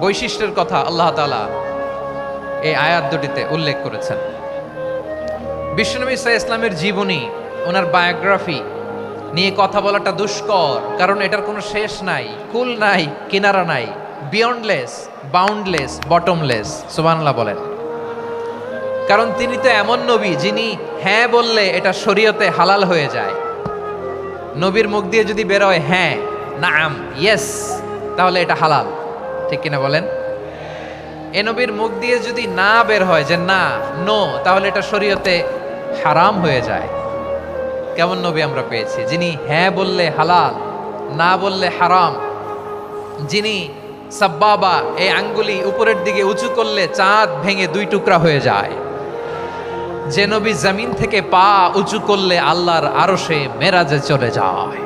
বৈশিষ্ট্যের কথা আল্লাহ তাআলা এই আয়াত দুটিতে উল্লেখ করেছেন। বিশ্বনবী সাল্লাল্লাহু আলাইহি ইসলামের জীবনী, ওনার বায়োগ্রাফি নিয়ে কথা বলাটা দুষ্কর, কারণ এটার কোনো শেষ নাই, কুল নাই, কিনারা নাই, বিয়ন্ডলেস, বাউন্ডলেস, বটমলেস। সুবহানাল্লাহ বলেন। কারণ তিনি তো এমন নবী যিনি হ্যাঁ বললে এটা শরীয়তে হালাল হয়ে যায়। নবীর মুখ দিয়ে যদি বেরোয় হ্যাঁ, নাম, ইয়েস, তাহলে এটা হালাল। ঠিক কিনা বলেন? এ নবীর মুখ দিয়ে যদি না বের হয় যে না, নো, তাহলে এটা শরীয়তে হারাম হয়ে যায়। কেমন নবী আমরা পেয়েছি, যিনি হ্যাঁ বললে হালাল, না বললে হারাম, যিনি সাব্বাবা এই আঙ্গুলি উপরের দিকে উঁচু করলে চাঁদ ভেঙে 2 টুকরা হয়ে যায়, যে নবী জমিন থেকে পা উঁচু করলে আল্লাহর আরশে মেরাজে চলে যায়,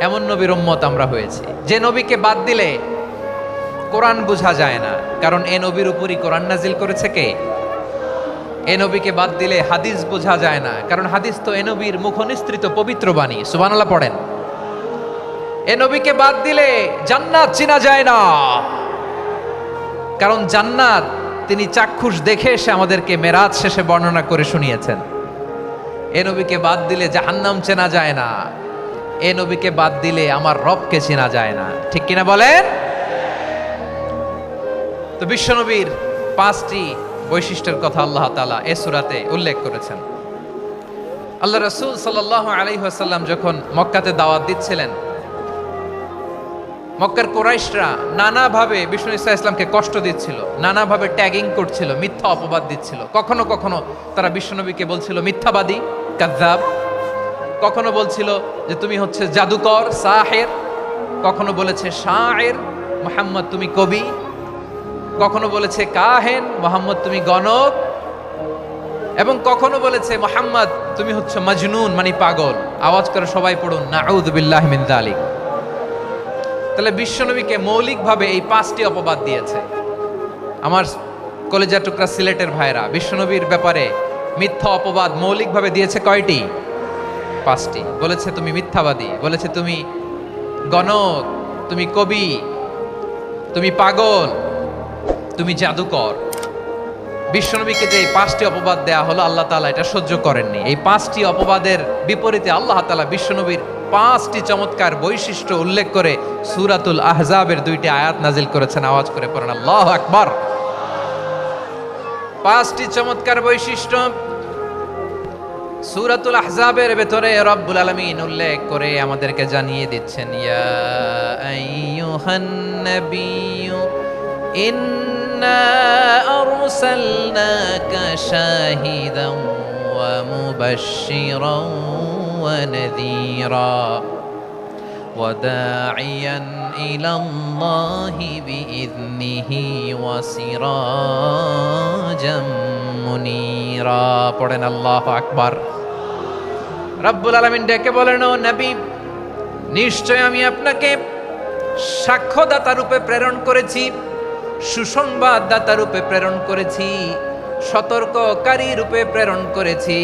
এমন নবীর উম্মত আমরা হয়েছি। যে নবীকে বাদ দিলে কোরআন বোঝা যায় না, কারণ এ নবীর উপরই কোরআন নাজিল করেছে কে? এ নবীকে বাদ দিলে হাদিস বোঝা যায় না, কারণ হাদিস তো এ নবীর মুখনিসৃত পবিত্র বাণী। সুবহানাল্লাহ পড়েন। এ নবীকে বাদ দিলে জান্নাত চেনা যায় না, কারণ জান্নাত তিনি চাক্ষুষ দেখে এসে আমাদেরকে মেরাজ শেষে বর্ণনা করে শুনিয়েছেন। এ নবীকে বাদ দিলে জাহান্নাম চেনা যায় না, এ নবীকে বাদ দিলে আমার রবকে চেনা যায় না। ঠিক কিনা বলেন? তো বিশ্বনবীর 5টি বৈশিষ্ট্যের কথা আল্লাহ তাআলা এই সূরাতে উল্লেখ করেছেন। আল্লাহ রাসূল সাল্লাল্লাহু আলাইহি ওয়াসাল্লাম যখন মক্কাতে দাওয়াত দিচ্ছিলেন, মক্কার কুরাইশরা নানাভাবে বিষ্ণু ঈসা ইসলামকে কষ্ট দিচ্ছিল, নানাভাবে ট্যাগিং করছিল, মিথ্যা অপবাদ দিচ্ছিল। কখনো কখনো তারা বিশ্বনবীকে বলছিল মিথ্যাবাদী, কাযযাব। কখনো বলছিল যে তুমি হচ্ছে জাদুকর, সাহের। কখনো বলেছে শায়ের, মুহাম্মদ তুমি কবি। কখনো বলেছে কাহেন, মুহাম্মদ তুমি গণক। এবং কখনো বলেছে মুহাম্মদ তুমি হচ্ছে মাজনুন, মানে পাগল। আওয়াজ করে সবাই পড়ুন নাউযু বিল্লাহি মিন যালিক। তাহলে বিশ্বনবীকে মৌলিকভাবে এই 5টি অপবাদ দিয়েছে। আমার কলেজার টুকরা সিলেটের ভাইরা, বিশ্বনবীর ব্যাপারে মিথ্যা অপবাদ মৌলিকভাবে দিয়েছে কয়টি? 5টি। বলেছে তুমি মিথ্যাবাদী, বলেছে তুমি গণক, তুমি কবি, তুমি পাগল, তুমি জাদুকর। বিশ্বনবীকে যে এই 5টি অপবাদ দেয়া হলো, আল্লাহ তাআলা এটা সহ্য করেননি। এই 5টি অপবাদের বিপরীতে আল্লাহ তাআলা বিশ্বনবীর 5টি চমৎকার বৈশিষ্ট্য উল্লেখ করে সূরাতুল আহজাবের 2টি আয়াত নাজিল করেছেন। আওয়াজ করে পড়েন আল্লাহু আকবার। 5টি চমৎকার বৈশিষ্ট্য সূরাতুল আহজাবের ভেতরে রব্বুল আলামিন উল্লেখ করে আমাদেরকে জানিয়ে দিচ্ছেন, ইয়া আইয়ুহান নাবিয়্যু ইন্না আরসালনাকা শাহিদান ওয়া মুবাশশিরান ওয়া নাযীরা ওয়া দাঈয়ান ইলাল্লাহি বিইذনিহি ওয়া সিরাজাম মুনীরা। পড়েন আল্লাহু আকবার। রব্বুল আলামিন ডেকে বলেন, ও নবী, নিশ্চয় আমি আপনাকে সাক্ষ্যদাতা রূপে প্রেরণ করেছি, সুসংবাদদাতা রূপে প্রেরণ করেছি, সতর্ককারী রূপে প্রেরণ করেছি,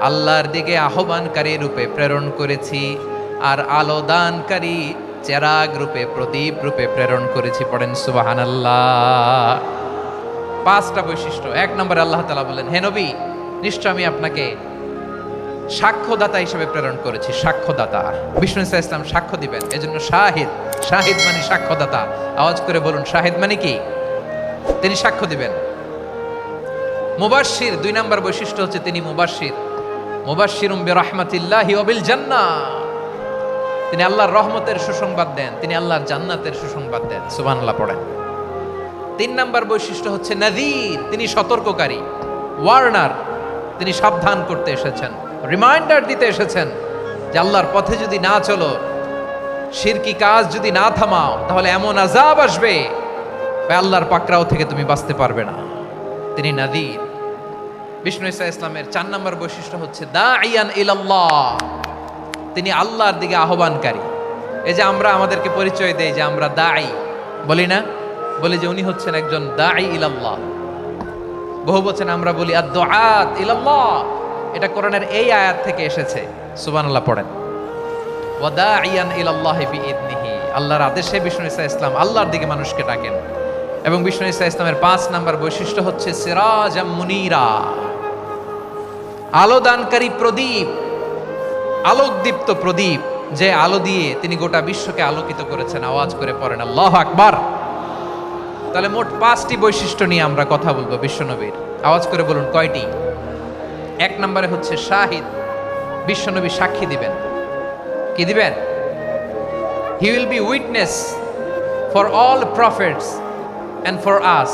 আল্লাহর দিকে আহ্বানকারী রূপে প্রেরণ করেছি, আর আলো দানকারী চেরাগ রূপে, প্রদীপ রূপে প্রেরণ করেছি। পড়েন সুবহানাল্লাহ। 5টা বৈশিষ্ট্য। 1 নম্বরে আল্লাহ তাআলা বলেন, হে নবী, নিশ্চয় আমি আপনাকে সাক্ষ্যদাতা হিসেবে প্রেরণ করেছি। সাক্ষ্যদাতা, বিষ্ণু ঈসা ইসলাম সাক্ষ্য দিবেন, এজন্য শাহিদ। শাহিদ মানে সাক্ষ্যদাতা। আওয়াজ করে বলুন, শাহিদ মানে কি? তিনি সাক্ষ্য দিবেন। মুবাশশির, 2 নম্বর বৈশিষ্ট্য হচ্ছে তিনি মুবাশশির। মুবাশশিরুম বিরাহমাতিল্লাহি ওয়া বিল জান্নাহ। তিনি আল্লাহর রহমতের সুসংবাদ দেন, তিনি আল্লাহর জান্নাতের সুসংবাদ দেন। সুবহানাল্লাহ পড়েন। 3 নম্বর বৈশিষ্ট্য হচ্ছে নাযীর, তিনি সতর্ককারী, ওয়ার্নার। তিনি সাবধান করতে এসেছেন, রিমাইন্ডার দিতে এসেছেন যে আল্লাহর পথে যদি না চলো, শিরকি কাজ যদি না থামাও, তাহলে এমন আযাব আসবে আল্লাহর পাকড়াও থেকে তুমি বাঁচতে পারবে না। তিনি নাযীর। বিষ্ণু ঈসা ইসলামের 4 নম্বর বৈশিষ্ট্য হচ্ছে দাঈয়ান ইলাল্লাহ, তিনি আল্লাহর দিকে আহ্বানকারী। এই যে আমরা আমাদেরকে পরিচয় দেই যে আমরা দাঈ, বলি না? বলি যে উনি হচ্ছেন একজন দাঈ ইলাল্লাহ। বহু বচন আমরা বলি আদ-দুআত ইলাল্লাহ। এটা কোরআনের এই আয়াত থেকে এসেছে। সুবহানাল্লাহ পড়েন। ওয়া দাঈয়ান ইলাল্লাহি বিইذনিহি, আল্লাহর আদেশে বিষ্ণু ঈসা ইসলাম আল্লাহর দিকে মানুষকে ডাকেন। এবং বিষ্ণু ঈসা ইসলামের 5 নম্বর বৈশিষ্ট্য হচ্ছে সিরাজাম মুনীরা, আলোদানকারী প্রদীপ, আলোকদীপ্ত প্রদীপ, যে আলো দিয়ে তিনি গোটা বিশ্বকে আলোকিত করেছেন। আওয়াজ করে পড়েন আল্লাহু আকবার। তাহলে মোট 5টি বৈশিষ্ট্য নিয়ে আমরা কথা বলবো বিশ্বনবীর। আওয়াজ করে বলুন কয়টি? 1 নম্বরে হচ্ছে শাহিদ, বিশ্বনবী সাক্ষী দিবেন। কি দিবেন? He will be witness for all prophets and for us.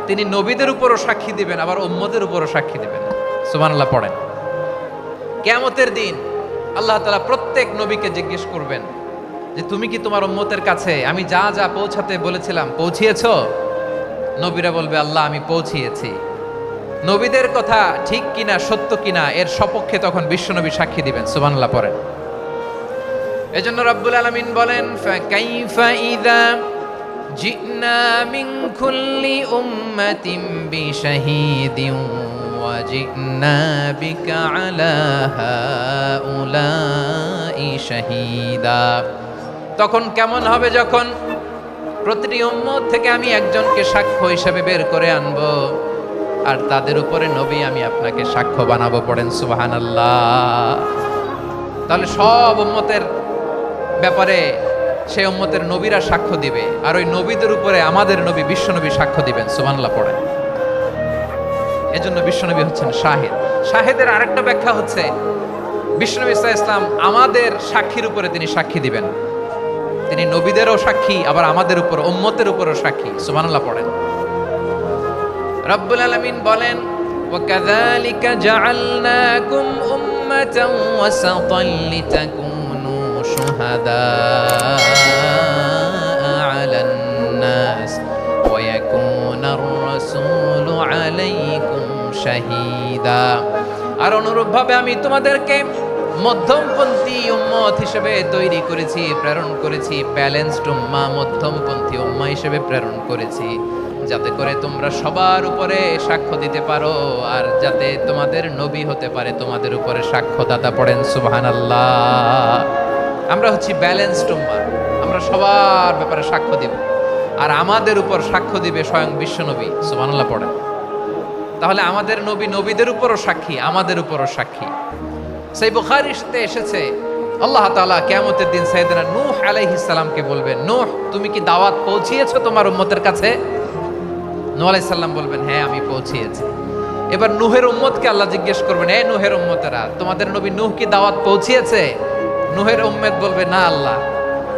তিনি নবীদের উপরও সাক্ষী দিবেন, আবার উম্মতের উপরও সাক্ষী দিবেন। সুবহানাল্লাহ পড়েন। কিয়ামতের দিন আল্লাহ তাআলা প্রত্যেক নবীকে জিজ্ঞেস করবেন যে তুমি কি তোমার উম্মতের কাছে আমি যা যা পৌঁছাতে বলেছিলাম পৌঁছিয়েছো? নবীরা বলবে আল্লাহ আমি পৌঁছিয়েছি। নবীদের কথা ঠিক কিনা সত্য কিনা এর সপক্ষে তখন বিশ্বনবী সাক্ষী দিবেন। সুবহানাল্লাহ পড়েন। এজন্য রব্বুল আলামিন বলেন ফাকাইফা ইযা জিনা মিন কুল্লি উম্মাতিন বিশাহীদিন ওয়া জিনা বিকা আলা হাউলাই শাহীদা। তখন কেমন হবে যখন প্রতিটি উম্মত থেকে আমি একজনকে সাক্ষ্য হিসেবে বের করে আনবো, আর তাদের উপরে নবী আমি আপনাকে সাক্ষ্য বানাবো। পড়েন সুবহানাল্লাহ। তাহলে সব উম্মতের ব্যাপারে সেই উম্মতের নবীরা সাক্ষ্য দিবে, আর ওই নবীদের উপরে আমাদের নবী বিশ্বনবী সাক্ষ্য দিবেন। সুবহানাল্লাহ পড়েন। এজন্য বিশ্বনবী হচ্ছেন শাহিদ। শাহিদের আরেকটা ব্যাখ্যা হচ্ছে বিশ্বনবী সাল্লাল্লাহু আলাইহি ওয়াসাল্লাম আমাদের সাক্ষীর উপরে তিনি সাক্ষী দিবেন। তিনি নবীদেরও সাক্ষী, আবার আমাদের উপর উম্মতের উপরও সাক্ষী। সুবহানাল্লাহ পড়েন। রব্বুল আলামিন বলেন ওয়াকাযালিকা জাআলনাকুম উম্মাতান ওয়াসাতান লিতাকুনু শুহাদা আলান নাস ওয়া ইয়াকুনার রাসূলু আলাইকুম শাহীদা। আর অনুরূপভাবে আমি তোমাদেরকে মধ্যমপন্থী উম্মত হিসেবে তৈরি করেছি, প্রেরণ করেছি। ব্যালেন্সড উম্মাহ, মধ্যমপন্থী উম্মাহ হিসেবে প্রেরণ করেছি, যাতে করে তোমরা সবার উপরে সাক্ষ্য দিতে পারো, আর যাতে তোমাদের নবী হতে পারে তোমাদের উপরে সাক্ষ্যদাতা। পড়েন সুবহানাল্লাহ। আমরা হচ্ছি ব্যালেন্সড উম্মাহ, আমরা সবার ব্যাপারে সাক্ষ্য দিব, আর আমাদের উপর সাক্ষ্য দিবে স্বয়ং বিশ্বনবী। সুবহানাল্লাহ পড়েন। তাহলে আমাদের নবী নবীদের উপরও সাক্ষী, আমাদের উপরও সাক্ষী। সেই বুখারীতে এসেছে আল্লাহ তাআলা কিয়ামতের দিন সাইয়েদনা নূহ আলাইহিস সালামকে বলবেন, নূহ তুমি কি দাওয়াত পৌঁছিয়েছো তোমার উম্মতের কাছে? নূহ আলাইহিস সালাম বলবেন হ্যাঁ আমি পৌঁছিয়েছি। এবার নূহের উম্মতকে আল্লাহ জিজ্ঞেস করবেন, এই নূহের উম্মতেরা তোমাদের নবী নূহ কি দাওয়াত পৌঁছিয়েছে? নূহের উম্মত বলবে না আল্লাহ,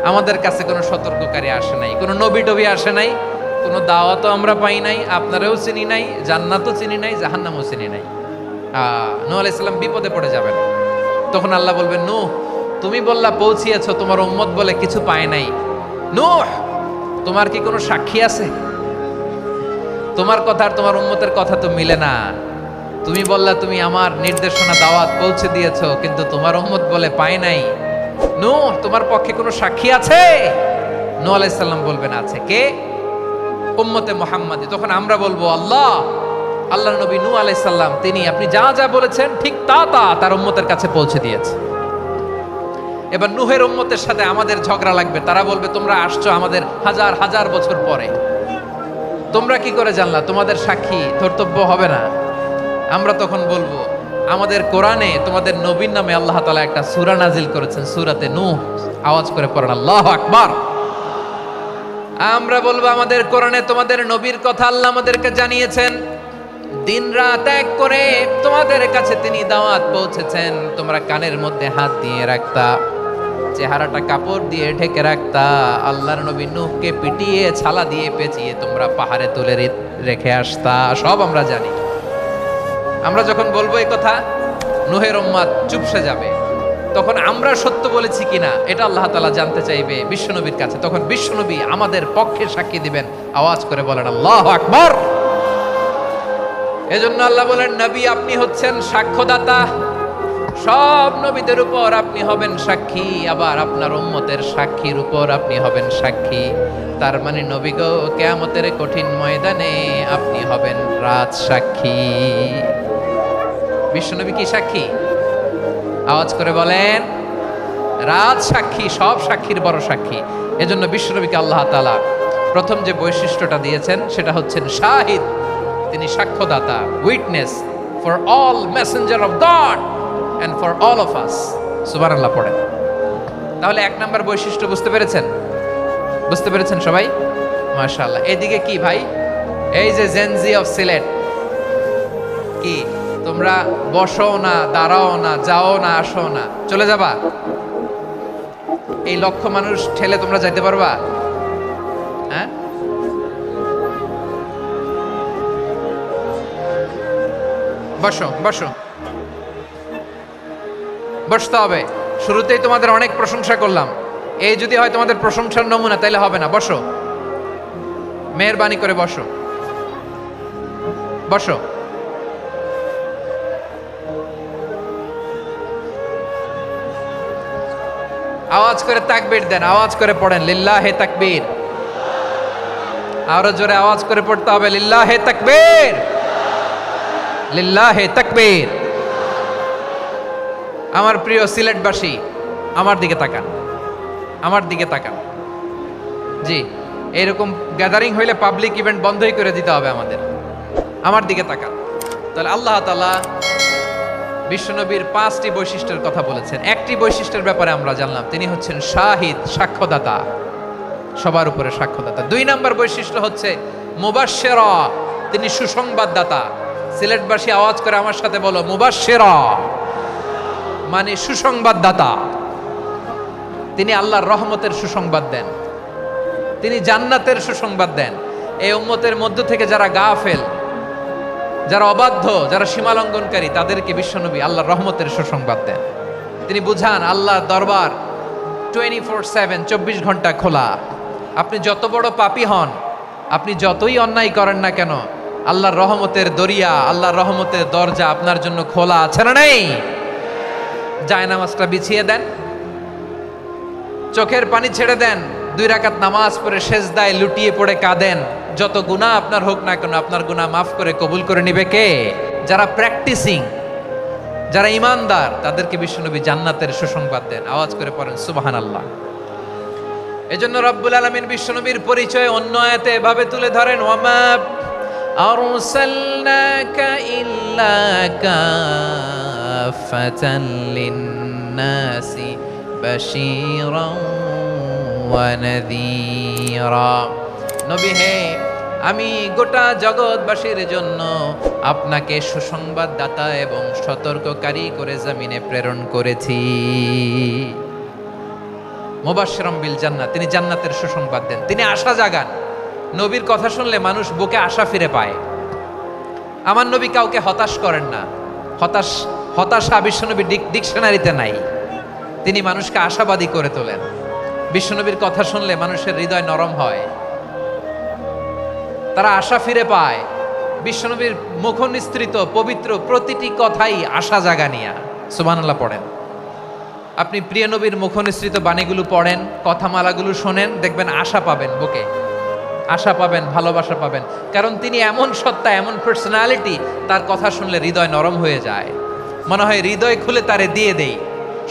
আমাদের কাছে কোনো সতর্ককারী আসে নাই, কোনো নবী টবি আসে নাই, কোনো দাওয়াতও আমরা পাই নাই, আপনারাও চিনি নাই, জান্নাতও চিনি নাই, জাহান্নামও চিনি নাই। নূহ আলাইহিস সালাম বিপদে পড়ে যাবেন। তখন আল্লাহ বলবেন নূহ তুমি বললা পৌঁছিয়েছো, তোমার উম্মত বলে কিছু পায় নাই। নূহ তোমার কি কোনো সাক্ষী আছে? তোমার কথা আর তোমার উম্মতের কথা তো মিলে না। তুমি বললা তুমি আমার নির্দেশনা দাওয়াত পৌঁছে দিয়েছো, কিন্তু তোমার উম্মত বলে পায় নাই। নূহ তোমার পক্ষে কোনো সাক্ষী আছে? নূহ আলাইহিস সালাম বলবেন আছে। কে? উম্মতে মুহাম্মাদি। তখন আমরা বলবো আল্লাহ, আল্লাহর নবী নূহ আলাইহিস সালাম তিনি আপনি যা যা বলেছেন ঠিক তা তা তার উম্মতের কাছে পৌঁছে দিয়েছে। এবার নূহের উম্মতের সাথে আমাদের ঝগড়া লাগবে। তারা বলবে তোমরা আসছো আমাদের হাজার হাজার বছর পরে, তোমরা কি করে জানলা? তোমাদের সাক্ষী ধর্তব্য হবে না। আমরা তখন বলবো আমাদের কোরআনে তোমাদের নবীর নামে আল্লাহ তাআলা একটা সূরা নাজিল করেছেন, সূরাতে নূহ। আওয়াজ করে পড়েন আল্লাহু আকবার। আমরা বলবো আমাদের কোরআনে তোমাদের নবীর কথা আল্লাহ আমাদেরকে জানিয়েছেন, দিন রাত এক করে তোমাদের কাছে তিনি দাওয়াত পৌঁছেছেন। তোমরা কানের মধ্যে হাত দিয়ে রাখতা, চেহারাটা কাপড় দিয়ে ঢেকে রাখতা, আল্লাহর নবী নূহকে পিটিয়ে ছালা দিয়ে পেঁচিয়ে তোমরা পাহাড়ে তুলে রেখে আসতা। সব আমরা জানি। আমরা যখন বলবো এই কথা, নূহের উম্মত চুপসে যাবে। তখন আমরা সত্য বলেছি কিনা এটা আল্লাহ তাআলা জানতে চাইবে বিশ্বনবীর কাছে। তখন বিশ্বনবী আমাদের পক্ষে সাক্ষী দিবেন। আওয়াজ করে বলেন আল্লাহু আকবার। এজন্য আল্লাহ বলেন নবী আপনি হচ্ছেন সাক্ষ্যদাতা, সব নবীদের উপর আপনি হবেন সাক্ষী, আবার আপনার উম্মতের সাক্ষীর উপর আপনি হবেন সাক্ষী। তার মানে নবী গো কিয়ামতের কঠিন ময়দানে আপনি হবেন রাজ সাক্ষী। বিশ্বনবী কি সাক্ষী? আওয়াজ করে বলেন রাজ সাক্ষী, সব সাক্ষীর বড় সাক্ষী। এজন্য বিশ্বনবীকে আল্লাহ তাআলা প্রথম যে বৈশিষ্ট্যটা দিয়েছেন সেটা হচ্ছেন শাহিদ। তিনি সাক্ষ্যদাতা, witness for all messenger of God and for all of us। সুবহানাল্লাহ পড়েন। তাহলে এক নাম্বার বৈশিষ্ট্য বুঝতে পেরেছেন? বুঝতে পেরেছেন সবাই? মাশাআল্লাহ। এদিকে কি ভাই, এই যে জেনজি অফ সিলেট, কি তোমরা বসো না, দাঁড়াও না, যাও না, আসো না, চলে যাবা? এই লক্ষ মানুষ ঠেলে তোমরা যাইতে পারবা? বসো বসো, বসতে হবে। শুরুতেই তোমাদের অনেক প্রশংসা করলাম, এই যদি হয় তোমাদের প্রশংসার নমুনা তাইলে হবে না। বসো, মেহেরবানি করে বসো, বসো। আওয়াজ করে তাকবীর দেন, আওয়াজ করে পড়েন লিল্লাহে তাকবীর। আরো জোরে আওয়াজ করে পড়তে হবে লিল্লাহে তাকবীর, লিল্লাহে তাকবীর। আমার প্রিয় সিলেটবাসী, আমার দিকে তাকান, আমার দিকে তাকান। জি, এরকম গ্যাদারিং হইলে পাবলিক ইভেন্ট বন্ধই করে দিতে হবে আমাদের। আমার দিকে তাকান। তাহলে আল্লাহ তাআলা বিশ্বনবীর 5টি বৈশিষ্ট্যের কথা বলেছেন। একটি বৈশিষ্ট্যের ব্যাপারে আমরা জানলাম, তিনি হচ্ছেন শাহিদ, সাক্ষ্যদাতা, সবার উপরে সাক্ষ্যদাতা। 2 নম্বর বৈশিষ্ট্য হচ্ছে মুবাশশিরা, তিনি সুসংবাদদাতা। সিলেটবাসী আওয়াজ করে আমার সাথে বলো মুবাশশিরা, মানে সুসংবাদদাতা। তিনি আল্লাহর রহমতের সুসংবাদ দেন, তিনি জান্নাতের সুসংবাদ দেন। এই উম্মতের মধ্য থেকে যারা গাফেল, যারা অবাধ্য, যারা সীমালঙ্ঘনকারী, তাদেরকে বিশ্বনবী আল্লাহর রহমতের সুসংবাদ দেন। তিনি বুঝান আল্লাহর দরবার 24/7, 24 ঘন্টা খোলা। আপনি যত বড় পাপী হন, আপনি যতই অন্যায় করেন না কেন, আল্লাহর রহমতের দরিয়া, আল্লাহর রহমতের দরজা আপনার জন্য খোলা আছে না নেই? জায়নামাজটা বিছিয়ে দেন, চোখের পানি ছেড়ে দেন, 2 রাকাত নামাজ পড়ে সেজদায় লুটিয়ে পড়ে কাঁদেন। যত গুনাহ আপনার হোক না কেন, আপনার গুনাহ মাফ করে কবুল করে নিবে কে? যারা প্র্যাকটিসিং, যারা ইমানদার, তাদেরকে বিশ্বনবী জান্নাতের সুসংবাদ দেন। আওয়াজ করে পড়েন সুবহানাল্লাহ। এজন্য রব্বুল আলামিন বিশ্বনবীর পরিচয় অন্য আয়াতে এভাবে তুলে ধরেন, ওয়ামা আরসালনাকা ইল্লা কাফাতান লিন্নাসি বাশীরাও ওয়া নাযীরা। নবী হে, আমি গোটা জগৎবাসীর জন্য আপনাকে সুসংবাদদাতা এবং সতর্ককারী করে জমিনে প্রেরণ করেছি। মুবাশশিরাম বিল জান্নাত, তিনি জান্নাতের সুসংবাদ দেন, তিনি আশা জাগান। নবীর কথা শুনলে মানুষ বুকে আশা ফিরে পায়। আমার নবী কাউকে হতাশ করেন না। হতাশা বিশ্বনবী ডিকশনারিতে নাই। তিনি মানুষকে আশাবাদী করে তোলেন। বিশ্বনবীর কথা শুনলে মানুষের হৃদয় নরম হয়, তারা আশা ফিরে পায়। বিশ্বনবীর মুখ নিঃসৃত পবিত্র প্রতিটি কথাই আশা জাগানিয়া। সুবহানাল্লাহ পড়েন। আপনি প্রিয় নবীর মুখ নিঃসৃত বাণীগুলো পড়েন, কথামালাগুলো শোনেন, দেখবেন আশা পাবেন, বুকে আশা পাবেন, ভালোবাসা পাবেন। কারণ তিনি এমন সত্তা, এমন পার্সোনালিটি, তার কথা শুনলে হৃদয় নরম হয়ে যায়। মনে হয় হৃদয় খুলে তারে দিয়ে দেই,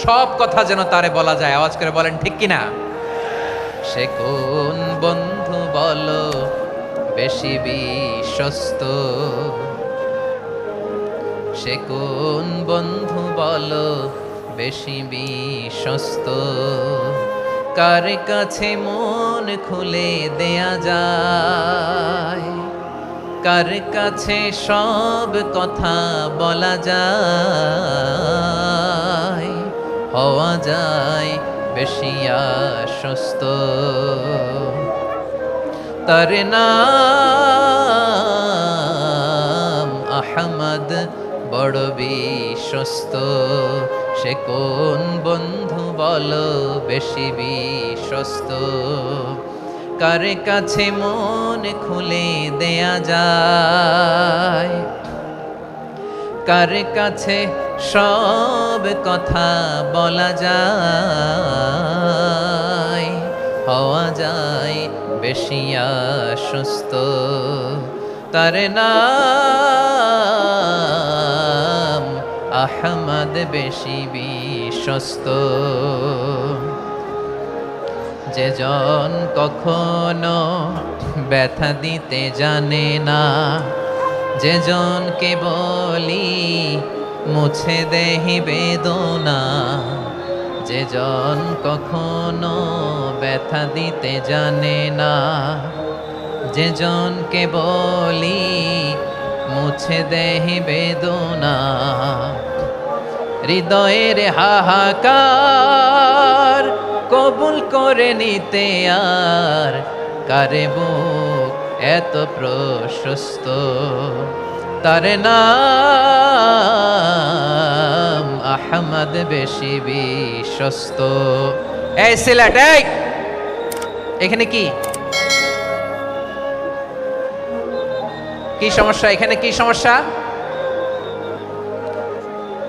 সব কথা যেন তারে বলা যায়। আওয়াজ করে বলেন ঠিক কিনা? সে কোন বন্ধু বলো বেশি বিশ্বস্ত, সে কোন বন্ধু বলো বেশি বিশ্বস্ত, কার কাছে মন খুলে দেয়া যায়, কার কাছে সব কথা বলা যায়, হওয়া যায় বেশি আশ্বস্ত। তার নাম আহমদ, বড় বিশ্বস্ত। সে কোন বন্ধু বলো বেশি বিশ্বস্ত, কার কাছে মন খুলে দেয়া যায়, কার কাছে সব কথা বলা যায়, হওয়া যায় বেশি আশ্বস্ত। তার নাম আহমদ, বেশি বিশ্বস্ত। যে জন কখনো ব্যথা দিতে জানে না, যে জনকে বলি মুছে দেহি বেদনা, যে জন কখনো ব্যথা দিতে জানে না, যে জনকে বলি মুছে দেহি বেদনা, হৃদয়ের হাহাকার কবুল করে নিতে আর কারে বুক এত প্রশস্ত। তার নাম আহমদ বেশি বিশ্বস্ত। এই সিলেট, এই এখানে কি কি সমস্যা? এখানে কি সমস্যা?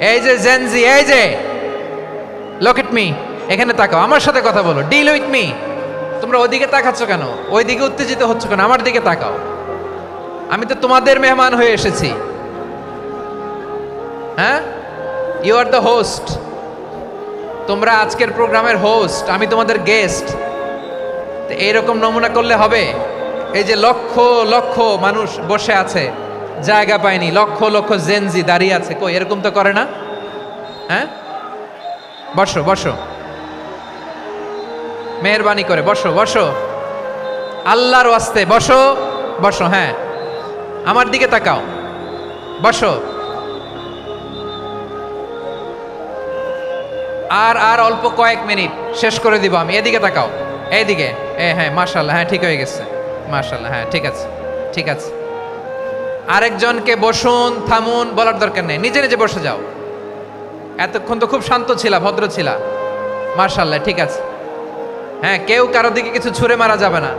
এই যে জেনজি, এই যে লুক এট মি, এখানে তাকাও, আমার সাথে কথা বলো, ডিল উইথ মি। তোমরা ওইদিকে তাকাচ্ছ কেন? ওইদিকে উত্তেজিত হচ্ছ কেন? আমার দিকে তাকাও, আমি তো তোমাদের মেহমান হয়ে এসেছি। হ্যাঁ, ইউ আর দ্য হোস্ট। তোমরা আজকের প্রোগ্রামের হোস্ট, আমি তোমাদের গেস্ট। তো এইরকম নমুনা করলে হবে? এই যে লক্ষ লক্ষ মানুষ বসে আছে, জায়গা পায়নি, লক্ষ লক্ষ জেনজি দাঁড়িয়ে আছে, কই এরকম তো করে না? হ্যাঁ, বসো বসো, মেহরবানি করে বসো বসো, আল্লাহর ওয়াস্তে বসো বসো। হ্যাঁ, আমার দিকে তাকাও, বসো। আর অল্প কয়েক মিনিট, শেষ করে দিব আমি। এদিকে তাকাও, এইদিকে। হ্যাঁ, মাশাআল্লাহ, হ্যাঁ ঠিক হয়ে গেছে, মাশাআল্লাহ, হ্যাঁ ঠিক আছে ঠিক আছে। আরেকজনকে বসুন থামুন বলার দরকার নেই, নিজে নিজে বসে যাও। এতক্ষণ তো খুব শান্ত ছিলা, ভদ্র ছিলা, মাশাআল্লাহ ঠিক আছে। হ্যাঁ, কেউ কারো দিকে কিছু ছুঁড়ে মারা যাবে না,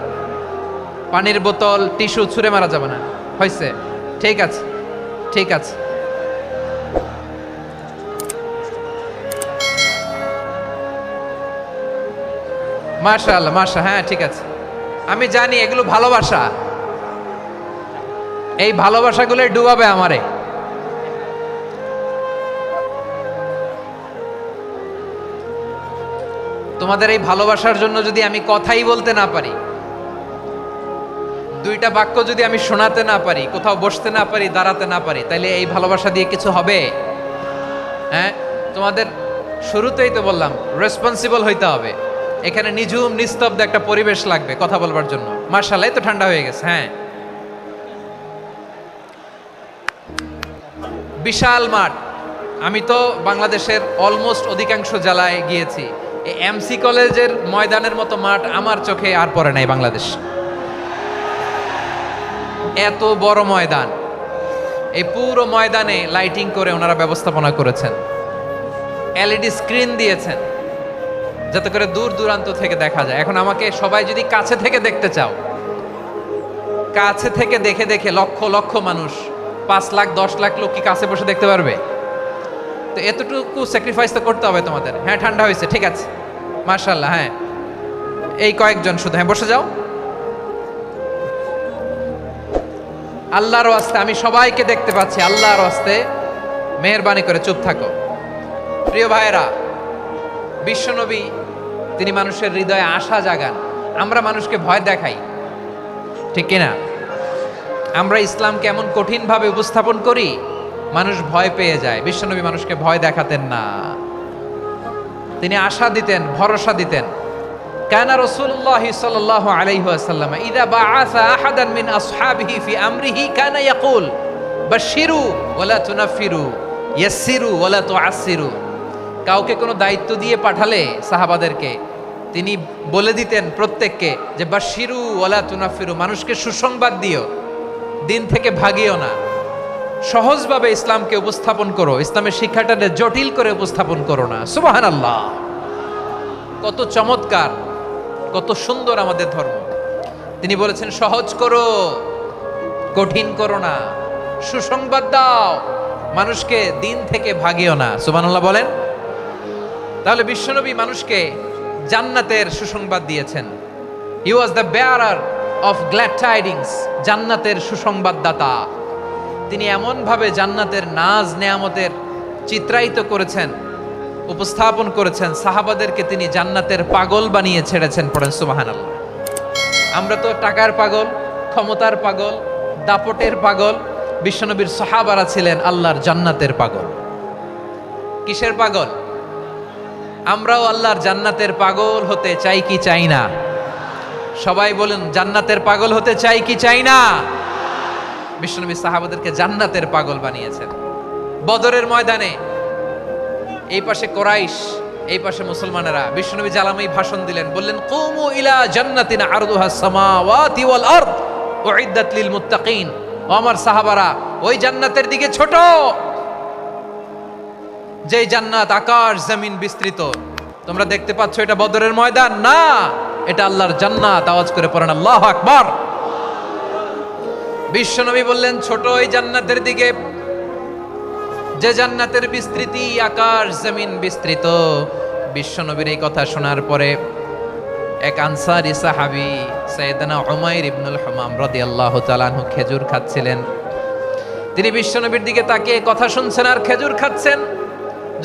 পানির বোতল টিস্যু ছুঁড়ে মারা যাবে না, হয়েছে? ঠিক আছে ঠিক আছে। মাশাআল্লাহ মাশা, হ্যাঁ ঠিক আছে। আমি জানি এগুলো ভালোবাসা, এই ভালোবাসাগুলো ডুবাবে আমারে। তোমাদের এই ভালোবাসার জন্য যদি আমি কথাই বলতে না পারি, দুইটা বাক্য যদি আমি শোনাতে না পারি, কোথাও বসতে না পারি, দাঁড়াতে না পারি, তাইলে এই ভালোবাসা দিয়ে কিছু হবে? হ্যাঁ, তোমাদের শুরুতেই তো বললাম রেসপন্সিবল হইতে হবে। এখানে নিঝুম নিস্তব্ধ একটা পরিবেশ লাগবে কথা বলবার জন্য। মাশাআল্লাহ, তো ঠান্ডা হয়ে গেছে। হ্যাঁ, বিশাল মাঠ। আমি তো বাংলাদেশের অলমোস্ট অধিকাংশ জেলায় গিয়েছি, এই এমসি কলেজের ময়দানের মতো মাঠ আমার চোখে আর পড়ে নাই বাংলাদেশ। এত বড় ময়দান, এই পুরো ময়দানে লাইটিং করে ওনারা ব্যবস্থাপনা করেছেন, এলইডি স্ক্রিন দিয়েছেন যাতে করে দূর দূরান্ত থেকে দেখা যায়। এখন আমাকে সবাই যদি কাছে থেকে দেখতে চাও, কাছে থেকে দেখে দেখে লক্ষ লক্ষ মানুষ, 5 লাখ 10 লাখ লোক কি কাছে বসে দেখতে পারবে? তো এতটুকু স্যাক্রিফাইস তো করতে হবে তোমাদের। হ্যাঁ, ঠান্ডা হয়েছে, ঠিক আছে, মাশাআল্লাহ। হ্যাঁ, এই কয়েকজন শুধু, হ্যাঁ বসে যাও। আল্লাহর ওয়াস্তে আমি সবাইকে দেখতে পাচ্ছি, আল্লাহর ওয়াস্তে মেহেরবানি করে চুপ থাকো। প্রিয় ভাইয়েরা, বিশ্বনবী তিনি মানুষের হৃদয়ে আশা জাগান। আমরা মানুষকে ভয় দেখাই, ঠিক কিনা? আমরা ইসলামকে এমন কঠিনভাবে উপস্থাপন করি, মানুষ ভয় পেয়ে যায়। বিশ্বনবী মানুষকে ভয় দেখাতেন না, তিনি আশা দিতেন, ভরসা দিতেন। কানা রাসূলুল্লাহ সাল্লাল্লাহু আলাইহি ওয়াসাল্লাম ইযা বাআসা আহাদান মিন আসহাবিহি ফি আমরিহি কানা ইয়াকুল বাশশিরু ওয়ালা তুনাফিরু ইয়াসসিরু ওয়ালা তুআসসিরু। কাউকে কোনো দায়িত্ব দিয়ে পাঠালে সাহাবাদেরকে তিনি বলে দিতেন প্রত্যেককে যে বাশশিরু ওয়ালা তুনাফিরু, মানুষকে সুসংবাদ দিও, দিন থেকে ভাগিও না। সহজভাবে ইসলামকে উপস্থাপন করো, ইসলামের শিক্ষাটাকে জটিল করে উপস্থাপন করো না। সুবহানাল্লাহ, কত চমৎকার, কত সুন্দর আমাদের ধর্ম। তিনি বলেছেন সহজ করো, কঠিন করো না, সুসংবাদ দাও, মানুষকে দিন থেকে ভাগিও না। সুবহানাল্লাহ বলেন। তাহলে বিশ্বনবী মানুষকে জান্নাতের সুসংবাদ দিয়েছেন। He was the bearer of glad tidings, জান্নাতের সুসংবাদদাতা। তিনি এমনভাবে জান্নাতের নাজ নেয়ামতের চিত্রায়িত করেছেন, উপস্থাপন করেছেন, সাহাবাদেরকে তিনি জান্নাতের পাগল বানিয়ে ছেড়েছেন। পড়েন সুবহানাল্লাহ। আমরা তো টাকার পাগল, ক্ষমতার পাগল, দাপটের পাগল। বিশ্বনবীর সাহাবারা ছিলেন আল্লাহর জান্নাতের পাগল। কিসের পাগল? আমরাও আল্লাহর জান্নাতের পাগল হতে চাই কি চাই না? সবাই বলেন, জান্নাতের পাগল হতে চাই কি চাই না? বিশ্বনবী সাহাবাদেরকে জান্নাতের পাগল বানিয়েছেন। বদরের ময়দানে এই পাশে কোরাইশ, এই পাশে মুসলমানেরা। বিশ্বনবী জালামি ভাষণ দিলেন, বললেন কুমু ইলা জান্নাতিন আরদুহা সামাওয়াতি ওয়াল আরদ উইদ্দাত লিল মুত্তাকিন ও আমার সাহাবারা, ওই জান্নাতের দিকে ছোট, যেই জান্নাত আকাশ জমিন বিস্তৃত। তোমরা দেখতে পাচ্ছ এটা বদরের ময়দান না, এটা আল্লাহর জান্নাত। আওয়াজ করে পড়েন আল্লাহু আকবার। বিশ্বনবী বললেন ছোট ওই জান্নাতের দিকে যে জান্নাতের বিস্তৃতি আকাশ জমিন বিস্তৃত। বিশ্বনবীর এই কথা শোনার পরে এক আনসারী সাহাবী সাইয়েদনা উমাইর ইবনুল হুমাম রাদিয়াল্লাহু তাআলা আনহু খেজুর খাচ্ছিলেন। তিনি বিশ্বনবীর দিকে তাকিয়ে কথা শুনছেন আর খেজুর খাচ্ছেন।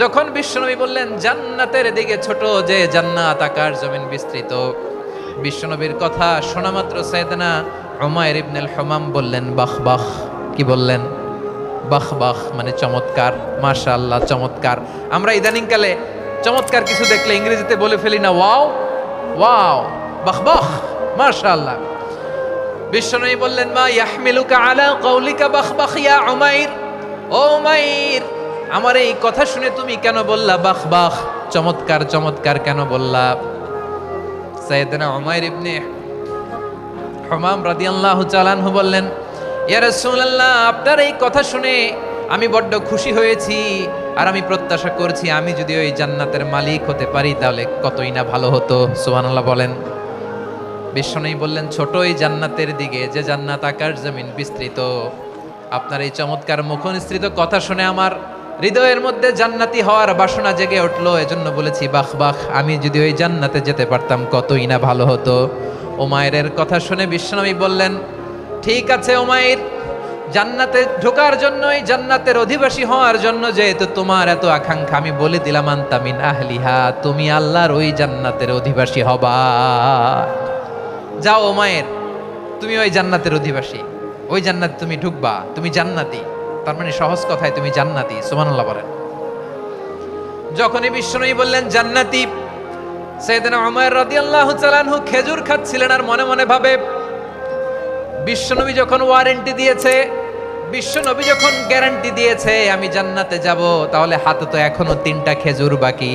যখন বিশ্বনবী বললেন জান্নাতের দিকে ছোট যে জান্নাত আকাশ জমিন বিস্তৃত, বিশ্বনবীর কথা শোনা মাত্র সাইয়েদনা উমাইর ইবনুল হুমাম বললেন বাহ বাহ। কি বললেন? বাহ বাহ, মানে চমৎকার, মাশাআল্লাহ, চমৎকার। আমরা ইদানিংকালে চমৎকার কিছু দেখলে ইংরেজিতে বলে ফেলি না ওয়াও ওয়াও, বাহ বাহ, মাশাআল্লাহ। বিশ্বনবী বললেন মা ইয়াহমিলুকা আলা কওলিকা বাহ বাহ ইয়া উমাইর। ও উমাইর, আমার এই কথা শুনে তুমি কেন বললা বাহ বাহ, চমৎকার চমৎকার কেন বললা? সাইয়েদনা উমাইর ইবনে হুমাম রাদিয়াল্লাহু তাআলা আনহু বললেন ইয়া রাসূলুল্লাহ, আপনার এই কথা শুনে আমি বড্ড খুশি হয়েছি, আর আমি প্রত্যাশা করছি আমি যদি ওই জান্নাতের মালিক হতে পারি তাহলে কতই না ভালো হতো। সুবহানাল্লাহ বলেন। বিশ্বনবী বললেন ছোট এই জান্নাতের দিকে যে জান্নাত আকাশ জমিন বিস্তৃত। আপনার এই চমৎকার মুখনিসৃত কথা শুনে আমার হৃদয়ের মধ্যে জান্নাতি হওয়ার বাসনা জেগে উঠলো, এজন্য বলেছি বাহ বাহ, আমি যদি ওই জান্নাতে যেতে পারতাম কতই না ভালো হতো। উমাইরের কথা শুনে বিশ্বনবী বললেন ঠিক আছে উমাইর, জান্নাতে ঢোকার জন্য, এই জান্নাতের অধিবাসী হওয়ার জন্য যেহেতু তোমার এত আকাঙ্ক্ষা, আমি বলে দিলাম আনতা মিন আহলিহা, তুমি আল্লাহর ওই জান্নাতের অধিবাসী হবা। যাও উমাইর, তুমি ওই জান্নাতের অধিবাসী, ওই জান্নাতে তুমি ঢুকবা, তুমি জান্নাতি। তার মানে সহজ কথায় তুমি জান্নাতি। সুবহানাল্লাহ বলেন। যখনই বিশ্বনবী বললেন জান্নাতি, সাইয়েদনা উমাইর রাদিয়াল্লাহু তাআলা আনহু খেজুর খাচ্ছিলেন আর মনে মনে ভাবে বিশ্বনবী যখন ওয়ারেন্টি দিয়েছে, বিশ্বনবী যখন গ্যারান্টি দিয়েছে আমি জান্নাতে যাব, তাহলে হাতে তো এখনো 3টা খেজুর বাকি।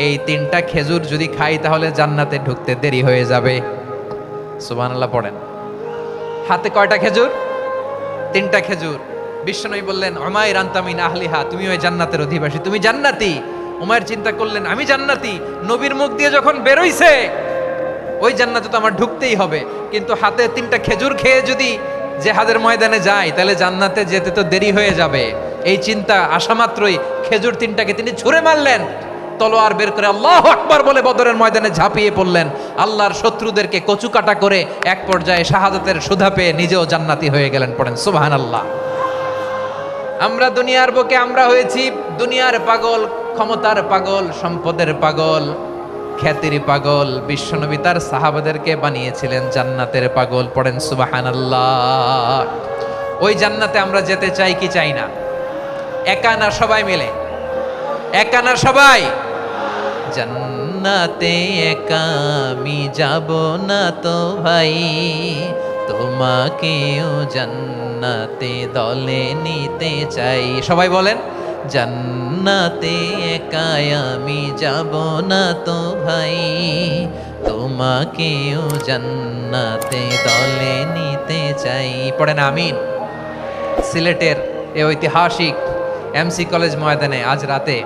এই 3টা খেজুর যদি খাই তাহলে জান্নাতে ঢুকতে দেরি হয়ে যাবে। সুবহানাল্লাহ পড়েন। হাতে কয়টা খেজুর? 3টা খেজুর। বিশ্বনবী বললেন উমাইর আনতা মিন আহলিহা, তুমি ওই জান্নাতের অধিবাসী, তুমি জান্নাতি। উমাইর চিন্তা করলেন আমি জান্নাতি, নবীর মুখ দিয়ে যখন বেরোইছে ওই জান্নাতে তো আমার ঢুকতেই হবে, কিন্তু হাতে 3টা খেজুর খেয়ে যদি জিহাদের ময়দানে যাই তাহলে জান্নাতে যেতে তো দেরি হয়ে যাবে। এই চিন্তা আসা মাত্রই খেজুর 3টাকে তিনি ছুঁড়ে মারলেন, তলোয়ার বের করে আল্লাহু আকবার বলে বদরের ময়দানে ঝাঁপিয়ে পড়লেন। আল্লাহর শত্রুদেরকে কচুকাটা করে এক পর্যায়ে শাহাদাতের সুধা পেয়ে নিজেও জান্নাতি হয়ে গেলেন। পড়েন সুবহানাল্লাহ। আমরা দুনিয়ার বুকে আমরা হয়েছি দুনিয়ার পাগল, ক্ষমতার পাগল, সম্পদের পাগল, খ্যাতির পাগল। বিশ্বনবী তার সাহাবাদেরকে বানিয়েছিলেন জান্নাতের পাগল। পড়েন সুবহানাল্লাহ। ওই জান্নাতে আমরা যেতে চাই কি চাই না? একা না সবাই মিলে? একা না সবাই? জান্নাতে একা আমি যাব না তো ভাই, তোমাকেও জান্নাতে দলে নিতে চাই। সবাই বলেন জান্নাতে একা আমি যাব না তো ভাই, তোমাকেও জান্নাতে দলে নিতে চাই। পড়েন আমিন। সিলেটের এই ঐতিহাসিক এমসি কলেজ ময়দানে আজ রাতে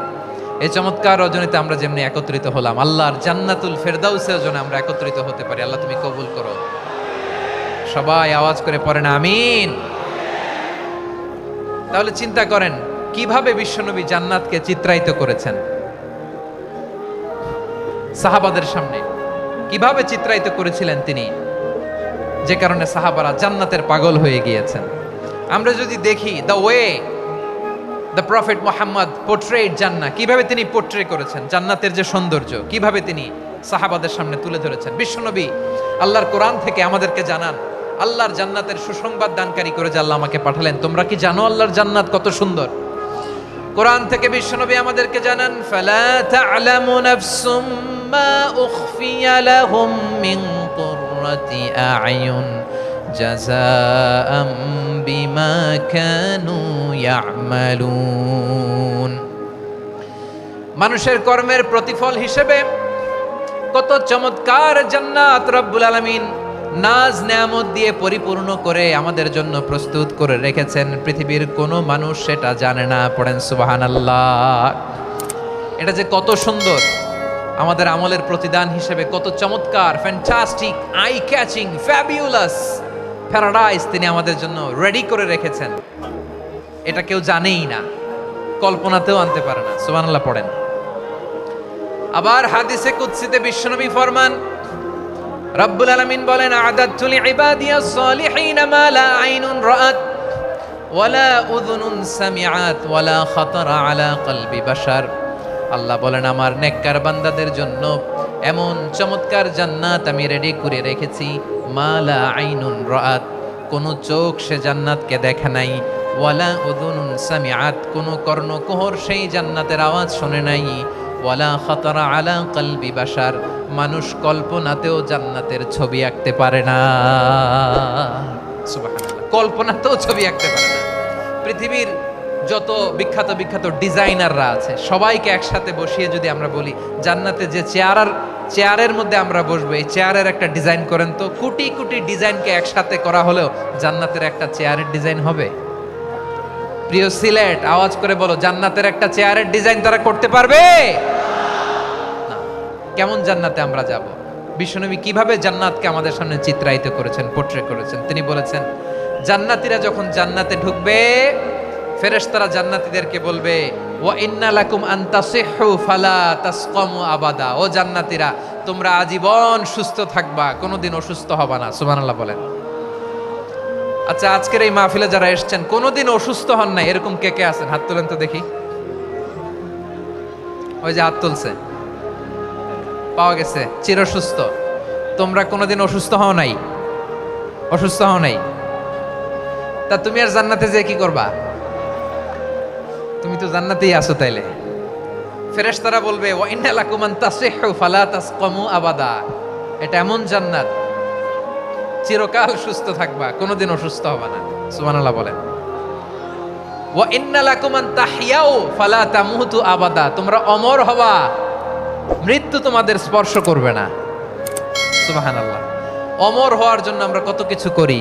এই চমৎকার রজনীতে আমরা যেমনি একত্রিত হলাম, আল্লাহর জান্নাতুল ফেরদাউসের জন্য আমরা একত্রিত হতে পারি। আল্লাহ তুমি কবুল করো। সবাই আওয়াজ করে পড়েন আমিন। তাহলে চিন্তা করেন কিভাবে বিশ্বনবী জান্নাতকে চিত্রায়িত করেছেন সাহাবাদের সামনে, কিভাবে চিত্রায়িত করেছিলেন তিনি, যে কারণে সাহাবারা জান্নাতের পাগল হয়ে গিয়েছেন। আমরা যদি দেখি the way the prophet Muhammad portrait জান্নাহ, কিভাবে তিনি পোর্ট্রে করেছেন জান্নাতের যে সৌন্দর্য, কিভাবে তিনি সাহাবাদের সামনে তুলে ধরেছেন। বিশ্বনবী আল্লাহর কোরআন থেকে আমাদেরকে জানান আল্লাহর জান্নাতের সুসংবাদ দানকারী করে যে আল্লাহ আমাকে পাঠালেন। তোমরা কি জানো আল্লাহর জান্নাত কত সুন্দর? কোরআন থেকে বিশ্বনবী আমাদেরকে জানান ফালা তা'লামু নাফসুম মা উখফিয়া লাহুম মিন কুররাতি আ'য়ুন জাযাআম বিমা কানু ইয়া'মালুন। মানুষের কর্মের প্রতিফল হিসেবে কত চমৎকার জান্নাত রব্বুল আলামিন নাজ নেয়ামত দিয়ে পরিপূর্ণ করে আমাদের জন্য প্রস্তুত করে রেখেছেন। পৃথিবীর কোনো মানুষ সেটা জানে না। পড়েন সুবহানাল্লাহ। এটা যে কত সুন্দর, আমাদের আমলের প্রতিদান হিসেবে কত চমৎকার, fantastic, eye catching, fabulous paradise তিনি আমাদের জন্য রেডি করে রেখেছেন। এটা কেউ জানেই না, কল্পনাতেও আনতে পারে না। সুবহানাল্লাহ পড়েন। আবার হাদিসে কুদসিতে বিশ্বনবী ফরমান, রব্বুল আলামিন বলেন, আ'দাদতু লিইবাদিয়াস সালিহিনা মা লা আইনুন রাআত ওয়ালা উযুনুন সামিআত ওয়ালা খাতারা আলা কলবি বাশার। আল্লাহ বলেন, আমার নেককার বান্দাদের জন্য এমন চমৎকার জান্নাত আমি রেডি করে রেখেছি, মা লা আইনুন রাআত, কোন চোখ সে জান্নাতকে দেখে নাই, ওয়ালা উযুনুন সামিআত, কোন কর্ণকুহর সেই জান্নাতের আওয়াজ শুনে নাই, ওয়ালা খাতারা আলা কলবি বাশার, মানুষ কল্পনাতেও জান্নাতের ছবি আঁকতে পারে না। সুবহানাল্লাহ, কল্পনাতেও ছবি আঁকতে পারে না। পৃথিবীর যত বিখ্যাত বিখ্যাত ডিজাইনাররা আছে সবাইকে একসাথে বসিয়ে যদি আমরা বলি জান্নাতে যে চেয়ারের মধ্যে আমরা বসবো, এই চেয়ারের একটা ডিজাইন করেন তো, কোটি কোটি ডিজাইনকে একসাথে করা হলেও জান্নাতের একটা চেয়ারের ডিজাইন হবে? প্রিয় সিলেট, আওয়াজ করে বলো, জান্নাতের একটা চেয়ারের ডিজাইন তারা করতে পারবে না। কেমন জান্নাতে আমরা যাব? বিশ্বনবী কিভাবে জান্নাতকে আমাদের সামনে চিত্রায়িত করেছেন, পোট্রে করেছেন? তিনি বলেছেন, জান্নাতীরা যখন জান্নাতে ঢুকবে, ফেরেশতারা জান্নাতীদেরকে বলবে, ওয়া ইন্না লাকুম আন তাসিহু ফালা তাসকামু আবাদা, ও জান্নাতীরা তোমরা আজীবন সুস্থ থাকবা, কোনোদিন অসুস্থ হবা না। সুবহানাল্লাহ বলেন। আচ্ছা, আজকের এই মাহফিলে যারা এসেছেন কোনোদিন অসুস্থ হন নাই, এরকম কে কে আছেন? হাত তোলেন তো দেখি। ওই যে হাত তুলছে, পাওয়া গেছে, চিরসুস্থ। তোমরা কোনোদিন অসুস্থ হও নাই? অসুস্থ হও নাই? তা তুমি আর জান্নাতে যে কি করবা? তুমি তো জান্নাতেই আছো তাইলে। ফেরেশতারা বলবে, ওয়া ইন্না লাকুম আন তাসিহু ফালা তাসকামু আবাদা, এটা এমন জান্নাত চিরকাল সুস্থ থাকবা, কোনোদিন অসুস্থ হবে না। সুবহানাল্লাহ বলেন। ওয়া ইন্না লাকুম আন তাহইয়াউ ফালা তামুতু আবাদা, তোমরা অমর হবা, মৃত্যু তোমাদের স্পর্শ করবে না। সুবহানাল্লাহ। অমর হওয়ার জন্য আমরা কত কিছু করি।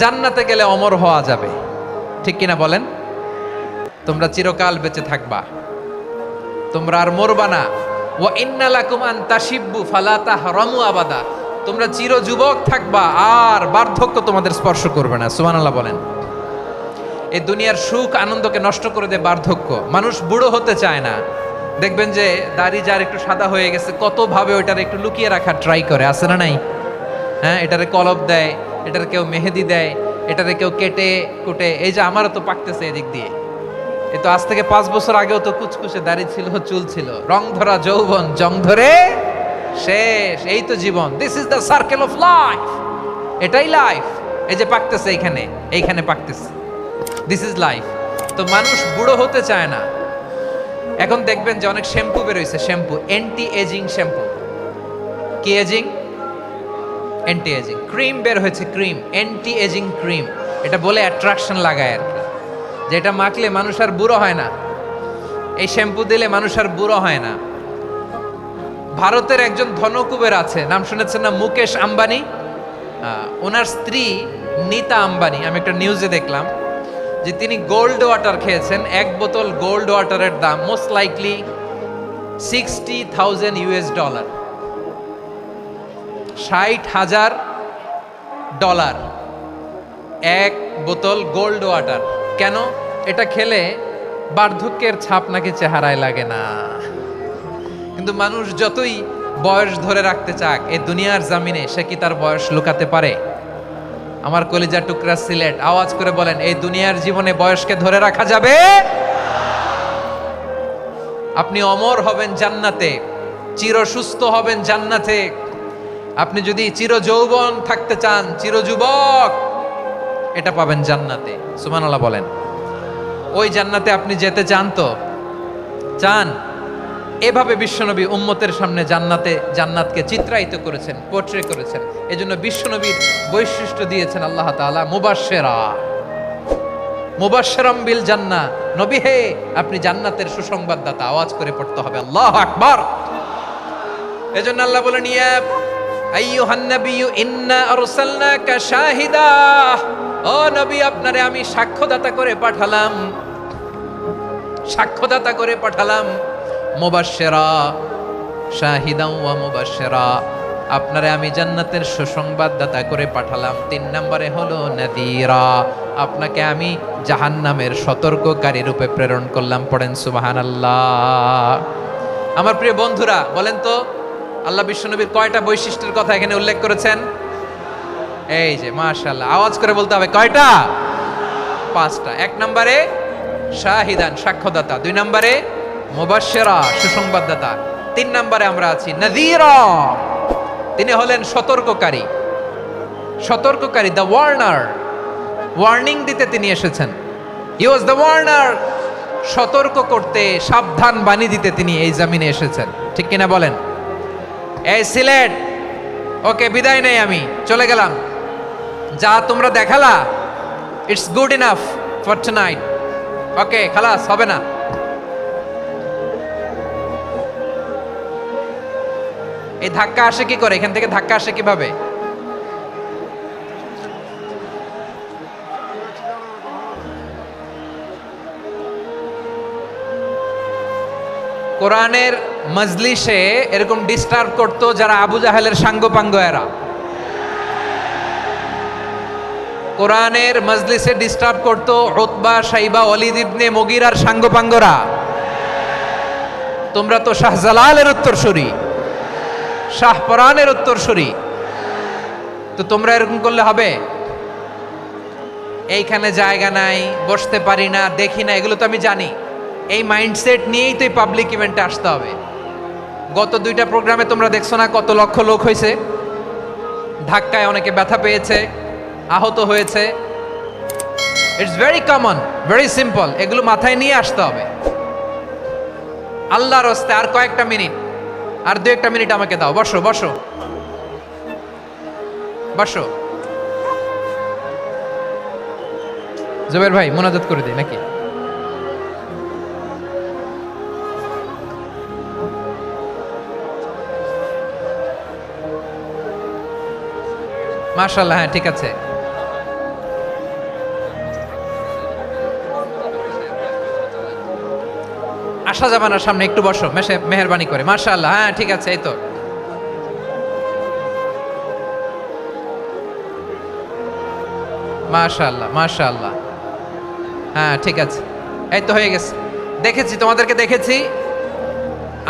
জান্নাতে গেলে অমর হওয়া যাবে, ঠিক কিনা বলেন? তোমরা চিরকাল বেঁচে থাকবা, তোমরা আর মরবা না। ওয়া ইন্না লাকুম আন তাশিব্বু ফালা তাহরামু আবাদা, তোমরা চির যুবক থাকবা, আর বার্ধক্য তোমাদের স্পর্শ করবে না। সুবহানাল্লাহ বলেন। এই দুনিয়ার সুখ আনন্দকে নষ্ট করে দেয় বার্ধক্য। মানুষ বুড়ো হতে চায় না। দেখবেন যে দাড়ি যার একটু সাদা হয়ে গেছে, কত ভাবে ওইটার একটু লুকিয়ে রাখার ট্রাই করে, আছে না নাই? হ্যাঁ, এটারে কলপ দেয়, এটার কেউ মেহেদি দেয়, এটারে কেউ কেটে কুটে। এই যে আমারও তো পাকতেছে এদিক দিয়ে, এ তো আজ থেকে 5 বছর আগেও তো কুচকুচে দাড়ি ছিল, চুল ছিল, রং ধরা যৌবন জং ধরে শেষ। এই তো জীবন। This is the circle of life. এটাই লাইফ। এই যে পাকতেছে এইখানে, এইখানে পাকতেছে, দিস ইজ লাইফ। তো মানুষ বুড়ো হতে চায় না। এখন দেখবেন যে অনেক শ্যাম্পু বেরোইছে, শ্যাম্পু, অ্যান্টি এজিং শ্যাম্পু। কি এজিং? Anti aging. ক্রিম বের হয়েছে, ক্রিম, অ্যান্টি এজিং ক্রিম। এটা বলে অ্যাট্রাকশন লাগায় আর কি, যেটা মাখলে মানুষ আর বুড়ো হয় না। এই শ্যাম্পু দিলে মানুষ আর বুড়ো হয় না। ভারতের একজন ধনকুবের আছে, নাম শুনেছেন না? মুকেশ আম্বানি। ওনার স্ত্রী নীতা আম্বানি, আমি একটা নিউজে দেখলাম যে তিনি গোল্ড ওয়াটার খেয়েছেন। এক বোতল গোল্ড ওয়াটারের দাম মোস্ট লাইকলি $60,000, $60,000 এক বোতল গোল্ড ওয়াটার। কেন? এটা খেলে বার্ধক্যের ছাপ নাকি চেহারায় লাগে না। কিন্তু মানুষ যতই বয়স ধরে রাখতে চাক এই দুনিয়ার জামিনে, সে কি তার বয়স লুকাতে পারে? আমার কলিজার টুকরা সিলেট, আওয়াজ করে বলেন, এই দুনিয়ার জীবনে বয়সকে ধরে রাখা যাবে? আপনি অমর হবেন জান্নাতে, চির সুস্থ হবেন জান্নাতে। আপনি যদি চির যৌবন থাকতে চান, চির যুবক, এটা পাবেন জান্নাতে। সুবহানাল্লাহ বলেন। ওই জান্নাতে আপনি যেতে চান তো? চান? এভাবে বিশ্বনবী উম্মতের সামনে জান্নাতকে চিত্রায়িত করেছেন, পোট্রে করেছেন। এজন্য বিশ্বনবীর বৈশিষ্ট্য দিয়েছেন আল্লাহ তাআলা মুবাশশিরাম বিল জান্নাহ। নবী হে, আপনি জান্নাতের সুসংবাদদাতা। আওয়াজ করে পড়তে হবে আল্লাহু আকবার। এজন্য আল্লাহ বলেন, ইয়া আইয়ুহান নাবিয়্যু ইন্না আরসালনাকা শাহিদা, ও নবী আপনারে আমি সাক্ষ্যদাতা করে পাঠালাম, সাক্ষ্যদাতা করে পাঠালাম, মুবাশশিরা শাহিদাও ওয়া মুবাশশিরা, আপনারে আমি জান্নাতের সুসংবাদদাতা করে পাঠালাম। 3 নম্বরে হলো নাযীরা, আপনাকে আমি জাহান্নামের সতর্ককারী রূপে প্রেরণ করলাম। পড়েন সুবহানাল্লাহ। আমার প্রিয় বন্ধুরা, বলেন তো আল্লাহ বিশ্বনবীর কয়টা বৈশিষ্ট্যের কথা এখানে উল্লেখ করেছেন? এই যে মাশাআল্লাহ, আওয়াজ করে বলতে হবে কয়টা? 5টা। 1 নম্বরে শাহিদান, সাক্ষ্যদাতা। 2 নম্বরে মুবাশশিরা, সুসংবাদদাতা। 3 নম্বরে আমরা আছি নাযীরা, তিনি হলেন সতর্ককারী। সতর্ককারী, দ্য ওয়ার্নার, ওয়ার্নিং দিতে তিনি এসেছেন। হি ওয়াজ দ্য ওয়ার্নার, সতর্ক করতে, সাবধান বাণী দিতে তিনি এই জমিনে এসেছেন। ঠিক কিনা বলেন? এই সিলেট, ওকে বিদায় নেই, আমি চলে গেলাম, যা তোমরা দেখালা it's good enough for tonight, okay খালাস, হবে না। এই ধাক্কা আসে কি করে? এখান থেকে ধাক্কা আসে কিভাবে? কোরআনের মজলিসে এরকম ডিস্টার্ব করতো যারা আবু জাহেলের সাঙ্গপাঙ্গ এরা। কোরআনের মজলিসে ডিস্টার্ব করতো উতবা, শাইবা, ওয়ালিদ ইবনে মুগীরার সাঙ্গপাঙ্গরা। তোমরা তো শাহজালালের উত্তরসূরি, শাহপরানের উত্তরসূরি, তো তোমরা এরকম করলে হবে? এইখানে জায়গা নাই, বসতে পারি না, দেখি না, এগুলো তো আমি জানি। এই মাইন্ডসেট নিয়েই তো এই পাবলিক ইভেন্টে আসতে হবে। গত 2টা প্রোগ্রামে তোমরা দেখছো না কত লক্ষ লোক হয়েছে? ধাক্কায় অনেকে ব্যথা পেয়েছে, আহত হয়েছে। It's very common, very simple. এগুলো মাথায় নিয়ে আসতে হবে। আল্লাহর রাস্তে আর কয়েকটা মিনিট, আর 2-1টা মিনিট আমাকে দাও। বসো বসো বসো। জুবাইর ভাই মোনাজাত করে দিই নাকি? মাশাআল্লাহ, হ্যাঁ ঠিক আছে। আসা যাবে না সামনে, একটু বসো মেহেরবানি করে। মাশাআল্লাহ, হ্যাঁ ঠিক আছে। এই তো মাশাআল্লাহ মাশাআল্লাহ, হ্যাঁ ঠিক আছে। এই তো হয়ে গেছে, দেখেছি তোমাদেরকে, দেখেছি।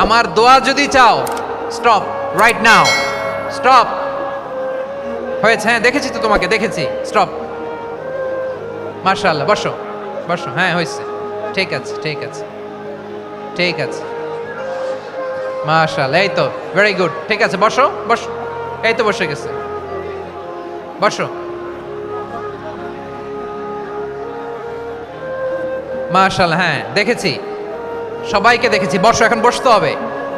আমার দোয়া যদি চাও, স্টপ রাইট নাও, স্টপ। হয়েছে, হ্যাঁ দেখেছি তো তোমাকে, দেখেছি, স্টপ। মাশাআল্লাহ, বসো বসো, হ্যাঁ হয়েছে, ঠিক আছে ঠিক আছে ঠিক আছে। মাশাআল্লাহ, এই তো ভেরি গুড, ঠিক আছে, বসো বসো। এই তো বসে গেছে, বসো। মাশাআল্লাহ, হ্যাঁ দেখেছি, সবাইকে দেখেছি। বসো, এখন বসতে হবে।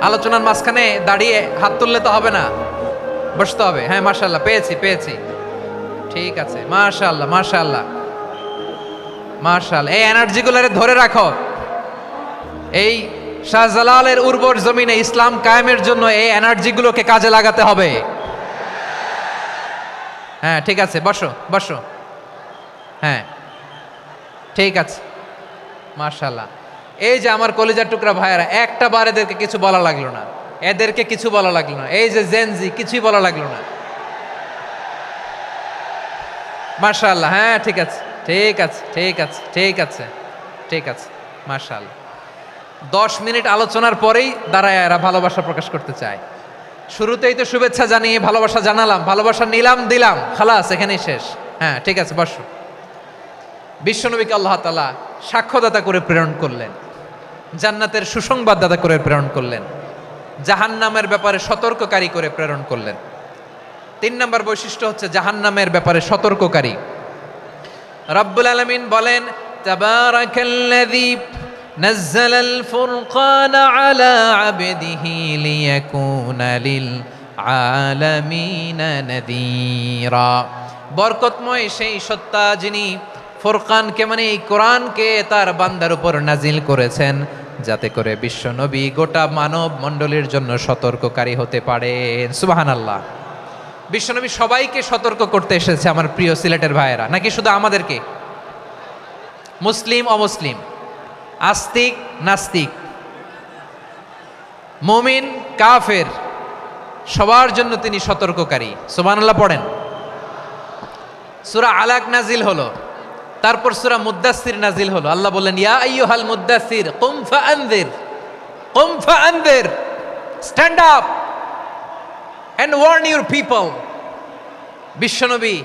আলোচনার মাঝখানে দাঁড়িয়ে হাত তুললে তো হবে না, বসতে হবে। হ্যাঁ মাশাআল্লাহ, পেয়েছি পেয়েছি, ঠিক আছে। মাশাআল্লাহ মাশাআল্লাহ মাশাআল্লাহ, এই এনার্জিগুলোরে ধরে রাখো। এই শাহজালালের উর্বর জমিনে ইসলাম কায়েমের জন্য এই এনার্জিগুলোকে কাজে লাগাতে হবে। হ্যাঁ ঠিক আছে, বসো বসো, হ্যাঁ ঠিক আছে। মাশাআল্লাহ, এই যে আমার কলিজার টুকরা ভাইয়েরা, একটা বার এদেরকে কিছু বলা লাগলো না, এদেরকে কিছু বলা লাগলো না। এই যে জেনজি, কিছুই বলা লাগলো না। মাশাআল্লাহ, হ্যাঁ ঠিক আছে ঠিক আছে ঠিক আছে ঠিক আছে ঠিক আছে। মাশাআল্লাহ, 10 মিনিট আলোচনার পরেই দাঁড়ায় এরা ভালোবাসা প্রকাশ করতে চায়। শুরুতেই তো শুভেচ্ছা জানিয়ে ভালোবাসা জানালাম, ভালোবাসা নিলাম, দিলাম, খালাস, এখানেই শেষ। হ্যাঁ ঠিক আছে, বসো। বিশ্বনবীকে আল্লাহ তাআলা সাক্ষ্যদাতা করে প্রেরণ করলেন, জান্নাতের সুসংবাদদাতা করে প্রেরণ করলেন, জাহান্নামের ব্যাপারে সতর্ককারী করে প্রেরণ করলেন। 3 নম্বর বৈশিষ্ট্য হচ্ছে জাহান্নামের ব্যাপারে সতর্ককারী। রব্বুল আলামিন বলেন, তাবারাকাল্লাযী নাযালাল ফুরকানা আলা আবদিহি লিয়াকুনা লিল আলামিনা নাযীরা। বরকতময় সেই সত্তা যিনি ফুরকানকে, মানে এই কোরআনকে তার বান্দার উপর নাজিল করেছেন, যাতে করে বিশ্ব নবী গোটা মানব মণ্ডলীর জন্য সতর্ককারী হতে পারেন। সুবহানাল্লাহ। বিশ্বনবী সবাইকে সতর্ক করতে এসেছে আমার প্রিয় সিলেটের ভাইয়েরা, নাকি শুধু আমাদেরকে? মুসলিম অমুসলিম, আস্তিক নাস্তিক, মুমিন কাফের, সবার জন্য তিনি সতর্ককারী। সুবহানাল্লাহ পড়েন। সূরা আলাক নাজিল হলো, তারপর সূরা মুদ্দাসসির নাজিল হলো। আল্লাহ বললেন, ইয়া আইয়ুহাল মুদ্দাসসির কুম ফাআনযির, কুম ফাআনযির, stand up and warn your people. বিশ্বনবী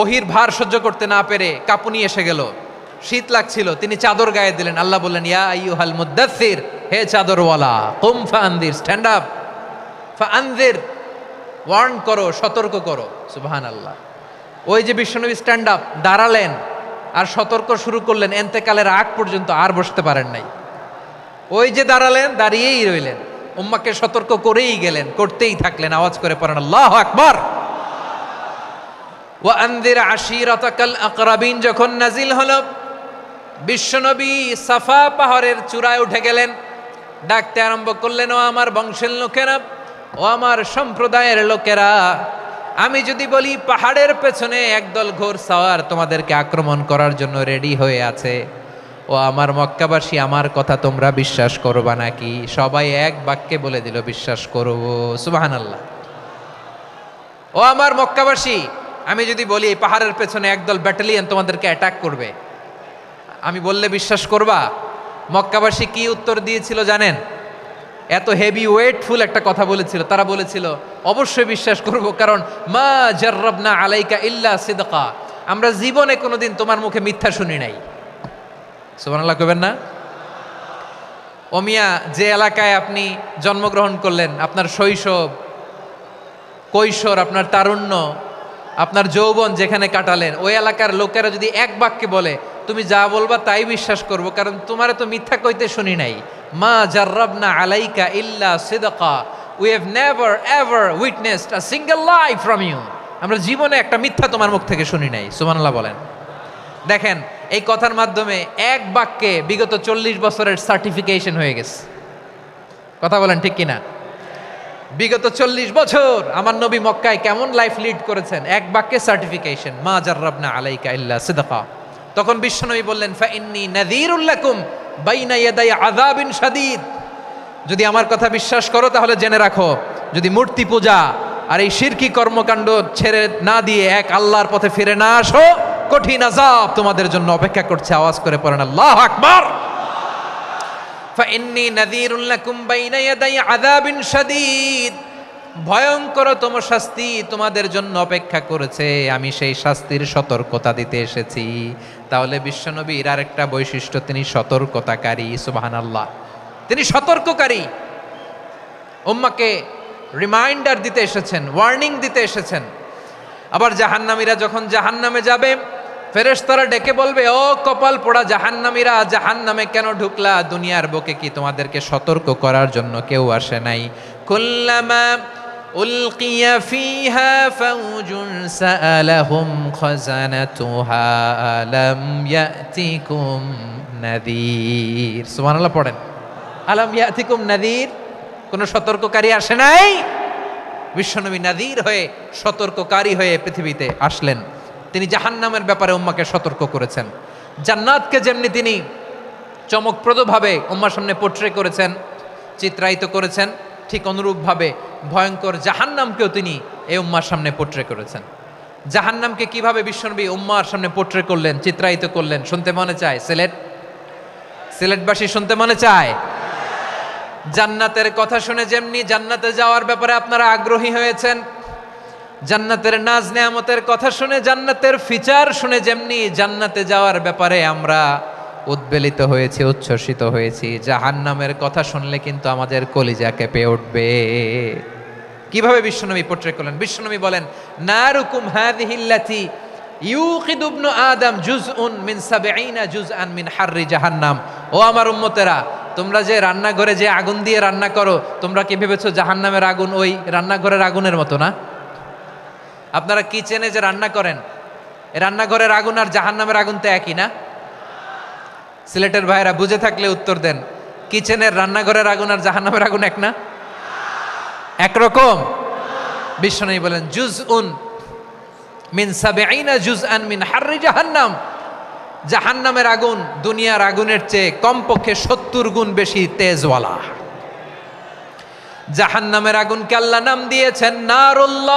ওহির ভার সহ্য করতে না পেরে কাঁপুনি এসে গেল, শীত লাগছিল, তিনি চাদর গায়ে দিলেন। আল্লাহ বললেন, ইয়া আইয়ুহাল মুদ্দাসসির, হে চাদরওয়ালা, কুম ফাআনযির, স্ট্যান্ড আপ, ফাআনযির, ওয়ার্ন করো, সতর্ক করো। সুবহানাল্লাহ। ওই যে বিশ্বনবী স্ট্যান্ড আপ, দাঁড়ালেন আর সতর্ক শুরু করলেন, এন্তেকালের আগ পর্যন্ত আর বসতে পারেন নাই। ওই যে দাঁড়ালেন, দাঁড়িয়েই রইলেন, উম্মাকে সতর্ক করেই গেলেন, করতেই থাকলেন। আওয়াজ করে পড়েন আল্লাহু আকবার। ওয়া আনযির আশীরাতাকাল আকরাবিন যখন নাজিল হলো, বিশ্বনবী সাফা পাহাড়ের চূড়ায় উঠে গেলেন, ডাকতে আরম্ভ করলেন, ও আমার বংশের লোকেরা, ও আমার সম্প্রদায়ের লোকেরা, আমি যদি বলি পাহাড়ের পেছনে একদল ঘোড়সাওয়ার তোমাদেরকে আক্রমণ করার জন্য রেডি হয়ে আছে, ও আমার মক্কাবাসী, আমার কথা তোমরা বিশ্বাস করবা নাকি? সবাই এক বাক্যে বলে দিল, বিশ্বাস করব। সুবহানাল্লাহ। ও আমার মক্কাবাসী, আমি যদি বলি এই পাহাড়ের পেছনে একদল ব্যাটালিয়ন তোমাদেরকে অ্যাটাক করবে, আমি বললে বিশ্বাস করবা? মক্কাবাসী কি উত্তর দিয়েছিল জানেন? এত হেভি ওয়েটফুল একটা কথা বলেছিল। তারা বলেছিল, অবশ্যই বিশ্বাস করব, কারণ মা জাররাবনা আলাইকা ইল্লা সিদকা, আমরা জীবনে কোনোদিন তোমার মুখে মিথ্যা শুনি নাই। সুবহানাল্লাহ কইবেন না? ও মিয়া, যে এলাকায় আপনি জন্মগ্রহণ করলেন, আপনার শৈশব, কৈশোর, আপনার তারুণ্য, আপনার যৌবন যেখানে কাটালেন, ওই এলাকার লোকেরা যদি এক বাক্যে বলে তুমি যা বলবা তাই বিশ্বাস করব, কারণ তোমারে তো মিথ্যা কইতে শুনি নাই। মা জাররাবনা আলাইকা ইল্লা সিদকা, we have never ever witnessed a single lie from you, আমরা জীবনে একটা মিথ্যা তোমার মুখ থেকে শুনি নাই। সুবহানাল্লাহ বলেন। দেখেন, এই কথার মাধ্যমে এক বাক্যে বিগত 40 বছরের সার্টিফিকেশন হয়ে গেছে। কথা বলেন ঠিক কিনা? বিগত 40 বছর আমার নবী মক্কায় কেমন লাইফ লিড করেছেন, এক বাক্যে সার্টিফিকেশন, মা জাররাবনা আলাইকা ইল্লা সিদকা। তখন বিশ্বনবী বললেন, ফাইন্নী নাযীরুল লাকুম বাইনা ইয়াদাই আযাবিন শাদীদ, যদি আমার কথা বিশ্বাস করো তাহলে জেনে রাখো, যদি মূর্তি পূজা আর এই শিরকি কর্মকাণ্ড ছেড়ে না দিয়ে এক আল্লাহর পথে ফিরে না আসো, কঠিন আযাব তোমাদের জন্য অপেক্ষা করছে। আওয়াজ করে পড়েন আল্লাহু আকবার। ফাইন্নী নাযীরুল লাকুম বাইনা ইয়াদাই আযাবিন শাদীদ, ভয়ঙ্করতম শাস্তি তোমাদের জন্য অপেক্ষা করেছে, আমি সেই শাস্তির সতর্কতা দিতে এসেছি। তাহলে বিশ্বনবীর আরেকটা বৈশিষ্ট্য, তিনি সতর্কতাকারী। সুবহানাল্লাহ, তিনি সতর্ককারী। উম্মাকে রিমাইন্ডার দিতে এসেছেন, ওয়ার্নিং দিতে এসেছেন। আবার জাহান্নামীরা যখন জাহান্নামে যাবে, ফেরেশতারা ডেকে বলবে, ও কপাল পোড়া জাহান্নামীরা, জাহান্নামে কেন ঢুকলা? দুনিয়ার বুকে কি তোমাদেরকে সতর্ক করার জন্য কেউ আসে নাই? কুল্লামা উলকিয়া ফিহা ফাউজুন সাআলাহুম খাযানাতুহা আলাম ইয়াতিকুম নাযীর। সুবহানাল্লাহ পড়েন। আলাম ইয়াতিকুম নাযীর, কোন সতর্ককারী আসে নাই? বিশ্বনবী নাযীর হয়ে, সতর্ককারী হয়ে পৃথিবীতে আসলেন। তিনি জাহান্নামের ব্যাপারে উম্মাকে সতর্ক করেছেন। জান্নাতকে যেমনি তিনি চমকপ্রদভাবে উম্মার সামনে পোট্রে করেছেন, চিত্রায়িত করেছেন, ঠিক অনুরূপভাবে ভয়ঙ্কর জাহান্নামকেও তিনি এই উম্মার সামনে পোট্রে করেছেন। জাহান্নামকে কিভাবে বিশ্বনবী উম্মার সামনে পোট্রে করলেন, চিত্রায়িত করলেন, শুনতে মনে চায়? সিলেটবাসী শুনতে মনে চায়? জান্নাতের কথা শুনে যেমনি জান্নাতে যাওয়ার ব্যাপারে আপনারা আগ্রহী হয়েছেন, জান্নাতের নাজ নেয়ামতের কথা শুনে, জান্নাতের ফিচার শুনে যেমনি জান্নাতে যাওয়ার ব্যাপারে আমরা উদ্বেলিত হয়েছি, উচ্ছ্বসিত হয়েছি, জাহান্নামের কথা শুনলে কিন্তু আমাদের কলিজা কেঁপে উঠবে। কিভাবে বিশ্বনবী পোট্রে করলেন? বিশ্বনবী বলেন, নারুকুম হাযিহিল্লাতী ইউকিদু ইবনু আদম জুজউন মিন ৭০ জুজআন মিন হাররি জাহান্নাম। ও আমার উম্মতেরা, তোমরা যে রান্নাঘরে যে আগুন দিয়ে রান্না করো, তোমরা কি ভেবেছো জাহান্নামের আগুন ওই রান্নাঘরের আগুনের মতো না? আপনারা কিচেনে যে রান্না করেন, রান্নাঘরের আগুন আর জাহান্নামের আগুন তো একই না? সিলেটের ভাইরা বুঝে থাকলে উত্তর দেন, কিচেনের রান্নাঘরের আগুন আর জাহান্নামের আগুন এক না? একরকম? বিশ্বনবী বলেন জুজউন মিন সাবঈনা জুজআন মিন হাররি জাহান্নাম, জাহান্নামের আগুন দুনিয়ার আগুনের চেয়ে কমপক্ষে 70 গুণ বেশি তেজওয়ালা। জাহান্নামের আগুনকে আল্লাহ নাম দিয়েছেন নারুল্লাহ।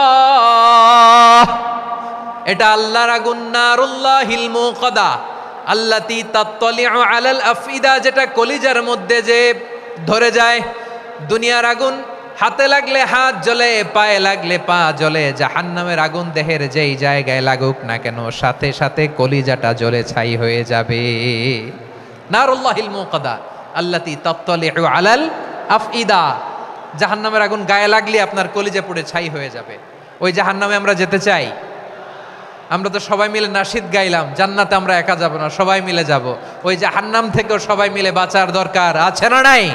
এটা আল্লাহর আগুন, নারুল্লাহিল মুকাদা আল্লাতী তাত্তালিউ আলাল আফইদা, যেটা কলিজার মধ্যে যে ধরে যায়। দুনিয়ার আগুন হাতে লাগলে হাত জ্বলে, পায়ে লাগলে পা জ্বলে। জাহান্নামের আগুন দেহের যেই জায়গায় লাগুক না কেন সাথে সাথে কলিজাটা জ্বলে ছাই হয়ে যাবে। নারুল্লাহিল মুকাদা আল্লাতী তাত্তালিউ আলাল আফইদা, জাহান্নামের আগুন গায়ে লাগলে আপনার কলিজা পুড়ে ছাই হয়ে যাবে। ওই জাহান্নামে আমরা যেতে চাই? আমরা তো সবাই মিলে নাশিদ গাইলাম, জান্নাতে আমরা একা যাব না, সবাই মিলে যাব। ওই জাহান্নাম থেকেও সবাই মিলে বাঁচার দরকার আছে না নাই?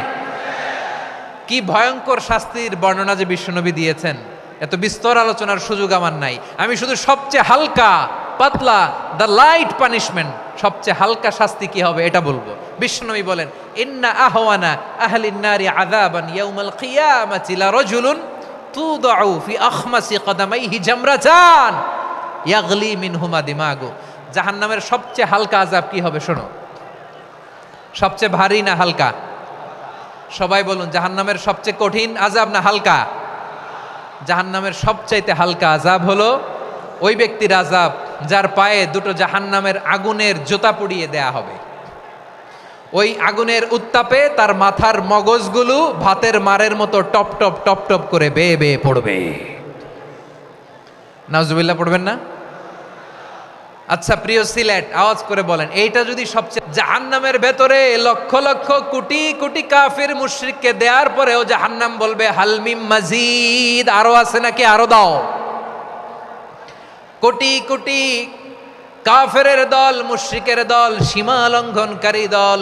কি ভয়ঙ্কর শাস্তির বর্ণনা যে বিশ্বনবী দিয়েছেন, এত বিস্তর আলোচনার সুযোগ আমার নাই। আমি শুধু সবচেয়ে হালকা পাতলা, দ্য লাইট পানিশমেন্ট, সবচেয়ে হালকা শাস্তি কি হবে এটা বলবো। বিশ্বনবী বলেন ইন্না আহওয়ানা আহলিন নারি আযাবান ইয়াউমাল কিয়ামাতি লারাজুলুন তুদাউ ফি আখমাসি কদামাইহি জামরাতান ইয়াগলি মিনহুমা দিমাগু। জাহান্নামের সবচেয়ে হালকা আযাব কি হবে শোনো। সবচেয়ে ভারী না হালকা? সবাই বলুন, জাহান্নামের সবচেয়ে কঠিন আযাব না হালকা? জাহান্নামের সবচাইতে হালকা আযাব হলো ওই ব্যক্তির আযাব যার পায়ে দুটো জাহান্নামের আগুনের জুতা পুড়িয়ে দেয়া হবে। ওই আগুনের উত্তাপে তার মাথার মগজগুলো ভাতের মারের মতো টপ টপ টপ টপ করে বেয়ে বেয়ে পড়বে। নাউজুবিল্লাহ পড়বেন না? আচ্ছা প্রিয় সিলেট, আওয়াজ করে বলেন, এইটা যদি সবচেয়ে, জাহান্নামের ভেতরে লক্ষ লক্ষ কোটি কোটি কাফির মুশরিককে দেওয়ার পরেও জাহান্নাম বলবে হালমিম মাজিদ, আরো আছে নাকি, আরো দাও। কোটি কোটি কাফেরের দল, মুশরিকের দল, সীমা লঙ্ঘনকারী দল,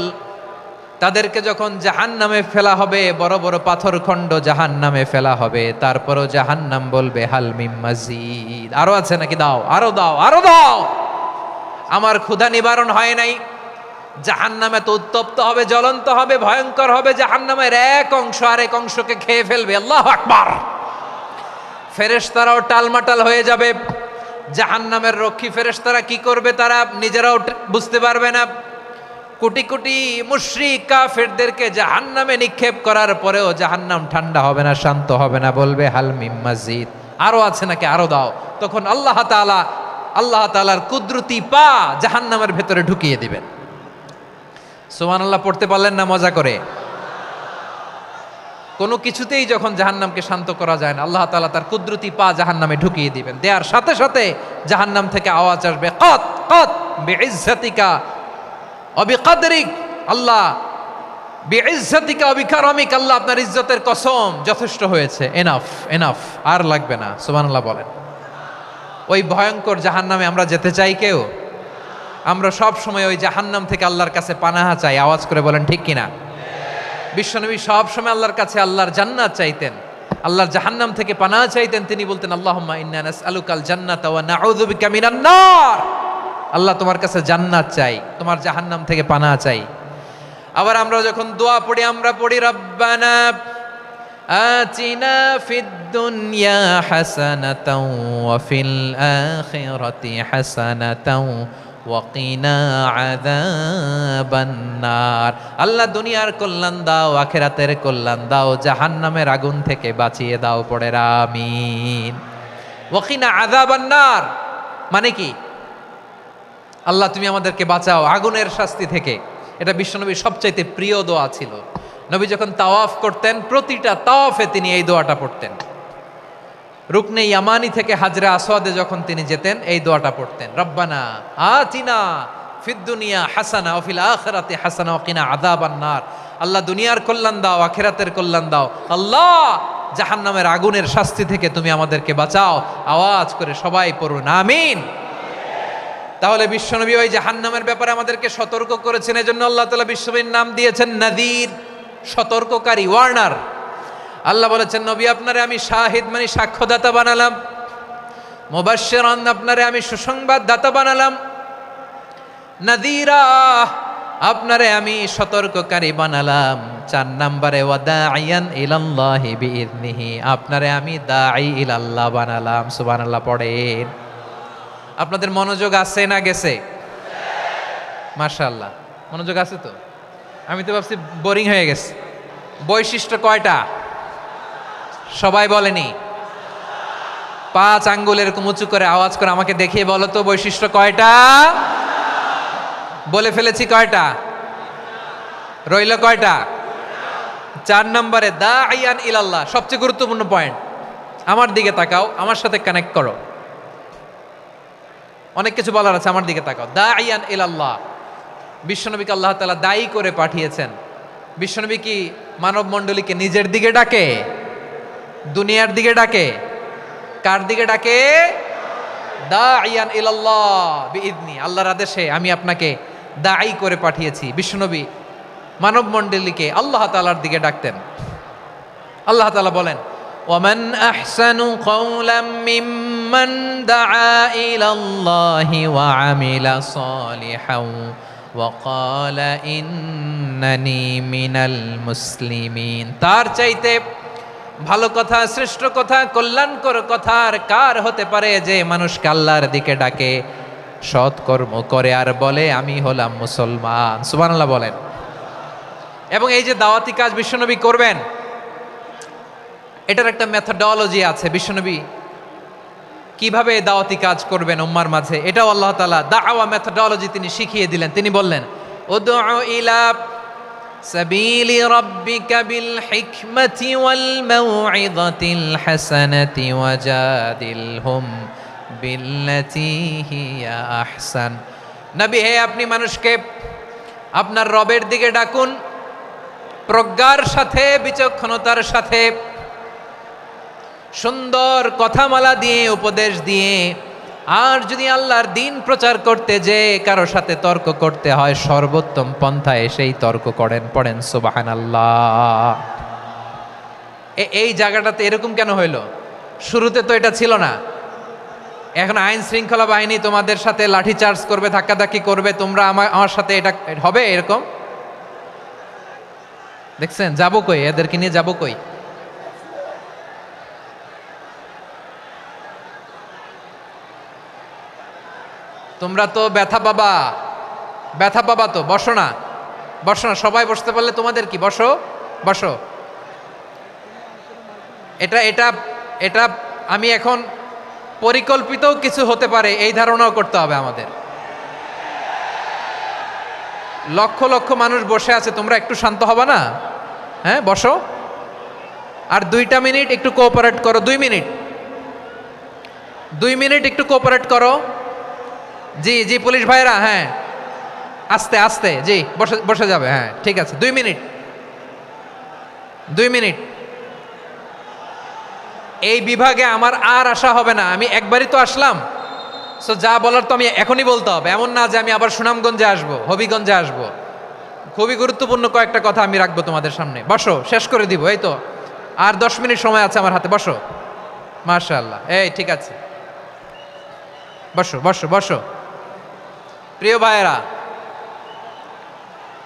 তাদেরকে যখন জাহান্নামে ফেলা হবে, বড় বড় পাথর খণ্ড জাহান্নামে ফেলা হবে, তারপরও জাহান্নাম বলবে হালমিম মাজিদ, আরো আছে নাকি, দাও, আরো দাও, আরো দাও। আমার ক্ষুধা নিবারণ হয় নাই। জাহান্নামে তো উত্তপ্ত হবে, জ্বলন্ত হবে, ভয়ঙ্কর হবে। জাহান্নামের এক অংশ আরেক অংশকে খেয়ে ফেলবে। আল্লাহু আকবার। ফেরেশতারাও টালমাটাল হয়ে যাবে। জাহান্নামের রক্ষী ফেরেশতারা কি করবে তারা নিজেরাও বুঝতে পারবে না। কোটি কোটি মুশরিক কাফেরদেরকে জাহান্নামে নিক্ষেপ করার পরেও জাহান্নাম ঠান্ডা হবে না, শান্ত হবে না, বলবে হালমিম মাজিদ, আরো আছে নাকি, আরো দাও। তখন আল্লাহ তাআলার কুদরতি পা জাহান্নামের ভেতরে ঢুকিয়ে দিবেন। সুবহানাল্লাহ পড়তে পারলেন না মজা করে? কোনো কিছুতেই যখন জাহান্নামকে শান্ত করা যায় না, আল্লাহ তাআলা তার কুদরতি পা জাহান্নামে ঢুকিয়ে দিবেন। দেয়ার সাথে সাথে জাহান্নাম থেকে আওয়াজ আসবে, কত কত বিইজ্জাতিকা ওয়া বিকদরিক, আল্লাহ বিইজ্জাতিকা ওয়া বিকারামিক, আল্লাহ আপনার ইজ্জতের কসম, যথেষ্ট হয়েছে, এনাফ এনাফ, আর লাগবে না। সুবহানাল্লাহ বলেন। ওই ভয়ঙ্কর জাহান্নামে আমরা যেতে চাই কেউ? আমরা সব সময় ওই জাহান্নাম থেকে আল্লাহর কাছে পানাহা চাই। আওয়াজ করে বলেন ঠিক কিনা? বিশ্বনবী সব সময় আল্লাহর কাছে আল্লাহর জান্নাত চাইতেন, আল্লাহর জাহান্নাম থেকে পানাহা চাইতেন। তিনি বলতেন আল্লাহুম্মা ইন্না নাসআলুকাল জান্নাতা ওয়া নাউযু বিকা মিনান নার। আল্লাহ তোমার কাছে জান্নাত চাই, তোমার জাহান্নাম থেকে পানাহা চাই। আবার আমরা যখন দোয়া পড়ি, আমরা পড়ি রব্বানা আতিনা ফিদ দুনিয়া হাসানাতাও ওয়া ফিল আখিরাতি হাসানাতাও ওয়া কিনা আযাবান নার। আল্লাহ দুনিয়ার কল্যাণ দাও, আখিরাতের কল্যাণ দাও, জাহান্নামের আগুন থেকে বাঁচিয়ে দাও, পড়ে আমিন। ওয়া কিনা আযাবান নার মানে কি? আল্লাহ তুমি আমাদেরকে বাঁচাও আগুনের শাস্তি থেকে। এটা বিশ্বনবীর সবচাইতে প্রিয় দোয়া ছিল। নবী যখন তাওয়াফ করতেন, প্রতিটা তাওয়াফে তিনি এই দোয়াটা পড়তেন। রুকনে ইয়ামানি থেকে হাজরে আসওয়াদে যখন তিনি যেতেন, এই দোয়াটা পড়তেন, রব্বানা আতিনা ফিদ দুনিয়া হাসানা ওয়া ফিল আখিরাতি হাসানা ওয়া কিনা আযাবান নার। আল্লাহ দুনিয়ার কল্যাণ দাও, আখিরাতের কল্যাণ দাও। আল্লাহ জাহান্নামের আগুনের শাস্তি থেকে তুমি আমাদেরকে বাঁচাও। আওয়াজ করে সবাই পড়ুন আমিন। তাহলে বিশ্বনবী ওই জাহান্নামের ব্যাপারে আমাদেরকে সতর্ক করেছেন। এজন্য আল্লাহ তাআলা বিশ্বনবীর নাম দিয়েছেন নাযীর, সতর্ককারী, ওয়ার্নার। আল্লাহ বলেছেন নবী আপনারে আমি শাহিদ মানে সাক্ষ্যদাতা বানালাম, মুবাশশিরান আপনারে আমি সুসংবাদ দাতা বানালাম, নাযীরা আপনারে আমি সতর্ককারী বানালাম। 4 নম্বরে ওয়াদাইয়ান ইলাল্লাহি বিইذনিহি, আপনারে আমি দাঈ ইলাল্লাহ বানালাম। সুবহানাল্লাহ পড়েন। আপনাদের মনোযোগ আছে না গেছে? মাশাআল্লাহ মনোযোগ আছে তো। আমি তো ভাবছি বোরিং হয়ে গেছে। বৈশিষ্ট্য কয়টা সবাই বলেনি? 5 আঙ্গুল এরকম উঁচু করে আওয়াজ করে আমাকে দেখিয়ে বলো তো বৈশিষ্ট্য কয়টা? বলে ফেলেছি কয়টা? রইল কয়টা? 4 নম্বরে দাঈয়ান ইলাল্লাহ, সবচেয়ে গুরুত্বপূর্ণ পয়েন্ট। আমার দিকে তাকাও, আমার সাথে কানেক্ট করো। অনেক কিছু বলার আছে, আমার দিকে তাকাও। দাঈয়ান ইলাল্লাহ, বিশ্বনবীকে আল্লাহ তাআলা দায়ী করে পাঠিয়েছেন। বিশ্বনবী কি মানব মণ্ডলীকে নিজের দিকে ডাকে? দুনিয়ার দিকে ডাকে? কার দিকে ডাকে? দাঈয়ান ইলাল্লাহ বিইذনি, আল্লাহর আদেশে আমি আপনাকে দাঈ করে পাঠিয়েছি। বিশ্বনবী মানব মণ্ডলীকে আল্লাহ তাআলার দিকে ডাকতেন। আল্লাহ তাআলা বলেন, ওয়ামান আহসানু কাওলাম মিম্মান দাআ ইলাল্লাহি ওয়া আমিলা সালিহান ওয়া ক্বালা ইন্নানি মিনাল মুসলিমিন। তার চাইতে ভালো কথা, শ্রেষ্ঠ কথা, কল্যাণকর কথা আর কার হতে পারে যে মানুষকে আল্লাহর দিকে ডাকে, সৎকর্ম করে আর বলে আমি হলাম মুসলমান। সুবহানাল্লাহ বলেন। এবং এই যে দাওয়াতি কাজ বিশ্বনবী করবেন, এটার একটা মেথডোলজি আছে। বিশ্বনবী কিভাবে দাওয়াতি কাজ করবেন উম্মার মাঝে, এটাও আল্লাহ তাআলা দাওয়া মেথডোলজি তিনি শিখিয়ে দিলেন। তিনি বললেন, উদউ ইলা সাবিলি রাব্বিকা বিল হিকমাতি ওয়াল মাউইযাতিল হাসানাতি ওয়াজাদিলহুম বিল্লাতী হিয়া আহসান। নবী হে, আপনি মানুষকে আপনার রবের দিকে ডাকুন প্রজ্ঞার সাথে, বিচক্ষণতার সাথে, সুন্দর কথামালা দিয়ে, উপদেশ দিয়ে। আর যদি আল্লাহর দিন প্রচার করতে যে কারো সাথে তর্ক করতে হয়, সর্বোত্তম পন্থায় সেই তর্ক করেন। পড়েন সুবহানাল্লাহ। এই জায়গাটাতে এরকম কেন হইল? শুরুতে তো এটা ছিল না। এখন আইন শৃঙ্খলা বাহিনী তোমাদের সাথে লাঠি চার্জ করবে, ধাক্কাধাক্কি করবে, তোমরা আমার সাথে এটা হবে এরকম? দেখছেন যাবো কই? এদেরকে নিয়ে যাবো কই? তোমরা তো ব্যথা পাবা, ব্যথা পাবা তো। বসো না, বসো না, সবাই বসতে পারলে তোমাদের কি? বসো বসো। এটা এটা এটা আমি এখন পরিকল্পিত কিছু হতে পারে এই ধারণাও করতে হবে আমাদের। লক্ষ লক্ষ মানুষ বসে আছে, তোমরা একটু শান্ত হবা না? হ্যাঁ বসো। আর 2টা মিনিট একটু কোঅপারেট করো। 2 মিনিট, 2 মিনিট একটু কোঅপারেট করো। জি জি পুলিশ ভাইরা, হ্যাঁ আস্তে আস্তে, জি বসে বসে যাবে। হ্যাঁ ঠিক আছে, 2 মিনিট, 2 মিনিট। এই বিভাগে আমার আর আসা হবে না, আমি একবারই তো আসলাম। সো যা বলার তো আমি এখনই বলতে হবে, এমন না যে আমি আবার সুনামগঞ্জে আসবো, হবিগঞ্জে আসবো। খুবই গুরুত্বপূর্ণ কয়েকটা কথা আমি রাখবো তোমাদের সামনে। বসো, শেষ করে দিব। এই তো আর 10 মিনিট সময় আছে আমার হাতে। বসো। মাশাআল্লাহ, এই ঠিক আছে, বসো বসো বসো। প্রিয় ভাইয়েরা,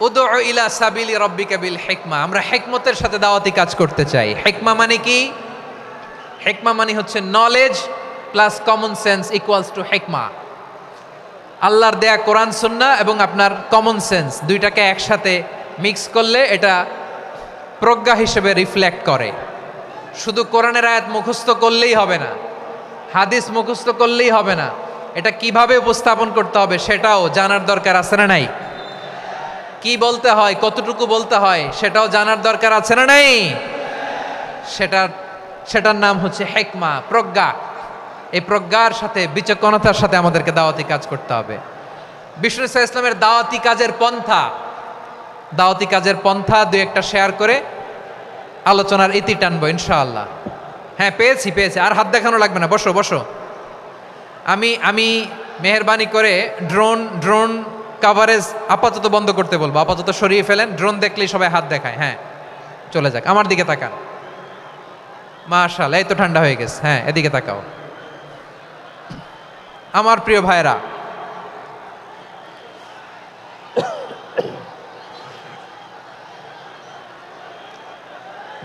উদউ ইলা সাবিলি রাব্বিকা বিল হিকমা, আমরা হিকমতের সাথে দাওয়াতি কাজ করতে চাই। হিকমা মানে কি? হিকমা মানে হচ্ছে knowledge plus common sense equals to হিকমা। আল্লাহর দেয়া কোরআন সুন্নাহ এবং আপনার কমন সেন্স, দুইটাকে একসাথে মিক্স করলে এটা প্রজ্ঞা হিসেবে রিফ্লেক্ট করে। শুধু কোরআনের আয়াত মুখস্থ করলেই হবে না, হাদিস মুখস্থ করলেই হবে না, এটা কিভাবে উপস্থাপন করতে হবে সেটাও জানার দরকার আছে না নাই? কি বলতে হয়, কতটুকু বলতে হয় সেটাও জানার দরকার আছে না নাই? সেটার নাম হচ্ছে হিকমা, প্রজ্ঞা। এই প্রজ্ঞার সাথে, বিচক্ষণতার সাথে আমাদেরকে দাওয়াতি কাজ করতে হবে। বিষ্ণু ইসলামের দাওয়াতি কাজের পন্থা 2-1টা শেয়ার করে আলোচনার ইতি টানবো ইনশাআল্লাহ। হ্যাঁ পেয়েছি, আর হাত দেখানো লাগবে না। বসো বসো। আমি মেহেরবানি করে ড্রোন কাভারেজ আপাতত বন্ধ করতে বলবো, আপাতত সরিয়ে ফেলেন। ড্রোন দেখলেই সবাই হাত দেখায়। হ্যাঁ চলে যাক, আমার দিকে তাকান। মাশাআল্লাহ, এই তো ঠান্ডা হয়ে গেছে। হ্যাঁ এদিকে তাকাও। আমার প্রিয় ভাইরা,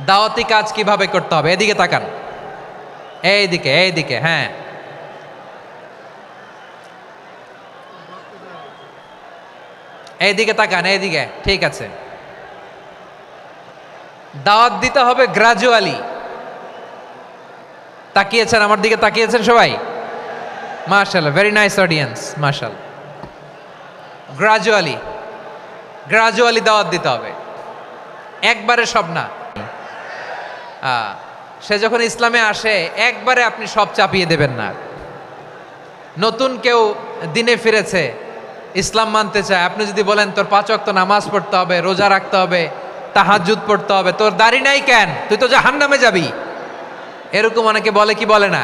দাওয়াতি কাজ কিভাবে করতে হবে, এদিকে তাকান, এইদিকে এইদিকে, হ্যাঁ এইদিকে তাকান, এইদিকে, ঠিক আছে। দাওয়াত দিতে হবে গ্রাজুয়ালি। তাকিয়েছেন আমার দিকে, তাকিয়েছেন সবাই? মাশাআল্লাহ, ভেরি নাইস অডিয়েন্স, মাশাআল্লাহ। গ্রাজুয়ালি গ্রাজুয়ালি দাওয়াত দিতে হবে, একবারে সব না। সে যখন ইসলামে আসে একবারে আপনি সব চাপিয়ে দেবেন না। নতুন কেউ দিনে ফিরেছে, ইসলাম মানতে চায়, আপনি যদি বলেন তোর 5 ওয়াক্ত নামাজ পড়তে হবে, রোজা রাখতে হবে, তাহাজ্জুদ পড়তে হবে, তোর দাড়ি নাই কেন, তুই তো জাহান্নামে যাবি, এরকম অনেকে বলে কি বলে না?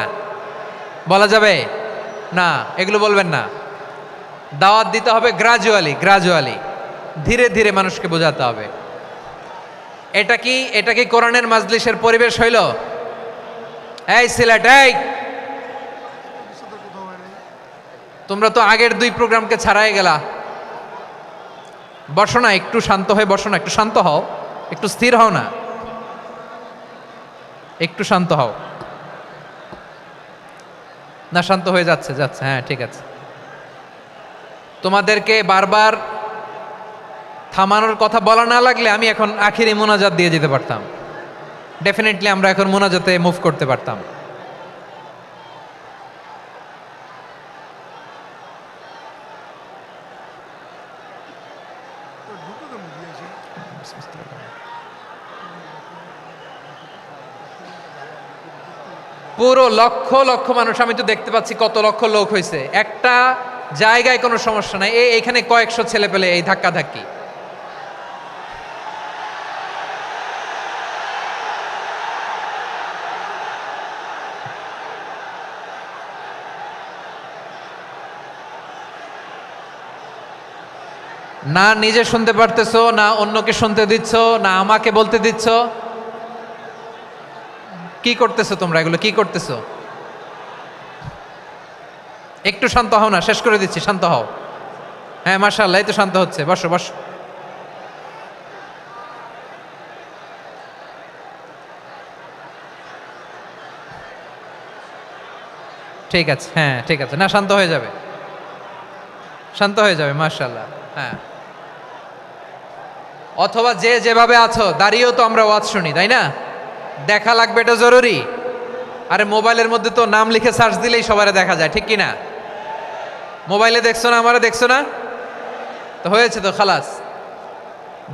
বলা যাবে না, এগুলো বলবেন না। দাওয়াত দিতে হবে গ্রাজুয়ালি, গ্রাজুয়ালি, ধীরে ধীরে মানুষকে বোঝাতে হবে। এটা কি কোরআনের মাজলিসের পরিবেশ হইল? এই সিলেট, এই তোমরা তো আগের 2 প্রোগ্রামকে ছাড়াই গেলা। বসো না, একটু শান্ত হয়ে বসো না, একটু শান্ত হও, একটু স্থির হও না, একটু শান্ত হও না। শান্ত হয়ে যাচ্ছে, হ্যাঁ ঠিক আছে। তোমাদেরকে বারবার থামানোর কথা বলা না লাগলে আমি এখন আখিরি মোনাজাত দিয়ে যেতে পারতাম। ডেফিনেটলি আমরা এখন মোনাজাতে মুভ করতে পারতাম। পুরো লক্ষ লক্ষ মানুষ, আমি তো দেখতে পাচ্ছি কত লক্ষ লোক হয়েছে, একটা জায়গায় কোনো সমস্যা নাই। এইখানে কয়েকশো ছেলে পেলে এই ধাক্কা ধাক্কি। না নিজে শুনতে পারতেছো, না অন্যকে শুনতে দিচ্ছ, না আমাকে বলতে দিচ্ছ। কি করতেছো তোমরা, এগুলো কি করতেছো? একটু শান্ত হও না, শেষ করে দিচ্ছি, শান্ত হও। হ্যাঁ মাশাআল্লাহ, এই তো শান্ত হচ্ছে, বসো বসো। ঠিক আছে, হ্যাঁ ঠিক আছে, না শান্ত হয়ে যাবে, শান্ত হয়ে যাবে, মাশাআল্লাহ। হ্যাঁ, অথবা যে যেভাবে আছো দাঁড়িয়েও তো আমরা ওয়াজ শুনি, তাই না? দেখা লাগবে, এটা জরুরি। আরে মোবাইলের মধ্যে তো নাম লিখে সার্চ দিলেই সবারে দেখা যায়, ঠিক কি না? মোবাইলে দেখছো না, আমারে দেখছো না, তো হয়েছে তো, খালাস।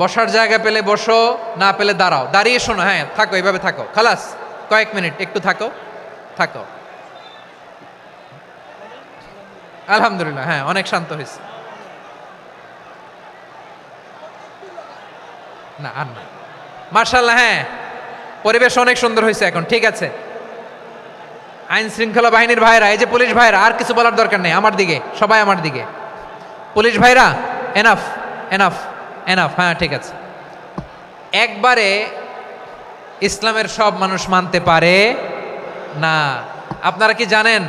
বসার জায়গা পেলে বসো, না পেলে দাঁড়াও, দাঁড়িয়ে শোনো, হ্যাঁ থাকো, এইভাবে থাকো, খালাস। কয়েক মিনিট একটু থাকো, থাকো। আলহামদুলিল্লাহ, হ্যাঁ অনেক শান্ত হয়েছে। না আর না, মাশাআল্লাহ, হ্যাঁ পরিবেশ অনেক সুন্দর হয়েছে এখন, ঠিক আছে। আইন শৃঙ্খলা বাহিনীর ভাইরা, এই যে পুলিশ ভাইরা, আর কিছু বলার দরকার নেই, আমার দিকে সবাই, আমার দিকে। পুলিশ ভাইরা, এনাফ এনাফ এনাফ, হ্যাঁ ঠিক আছে। একবারে ইসলামের সব মানুষ মানতে পারে না। আপনারা কি জানেন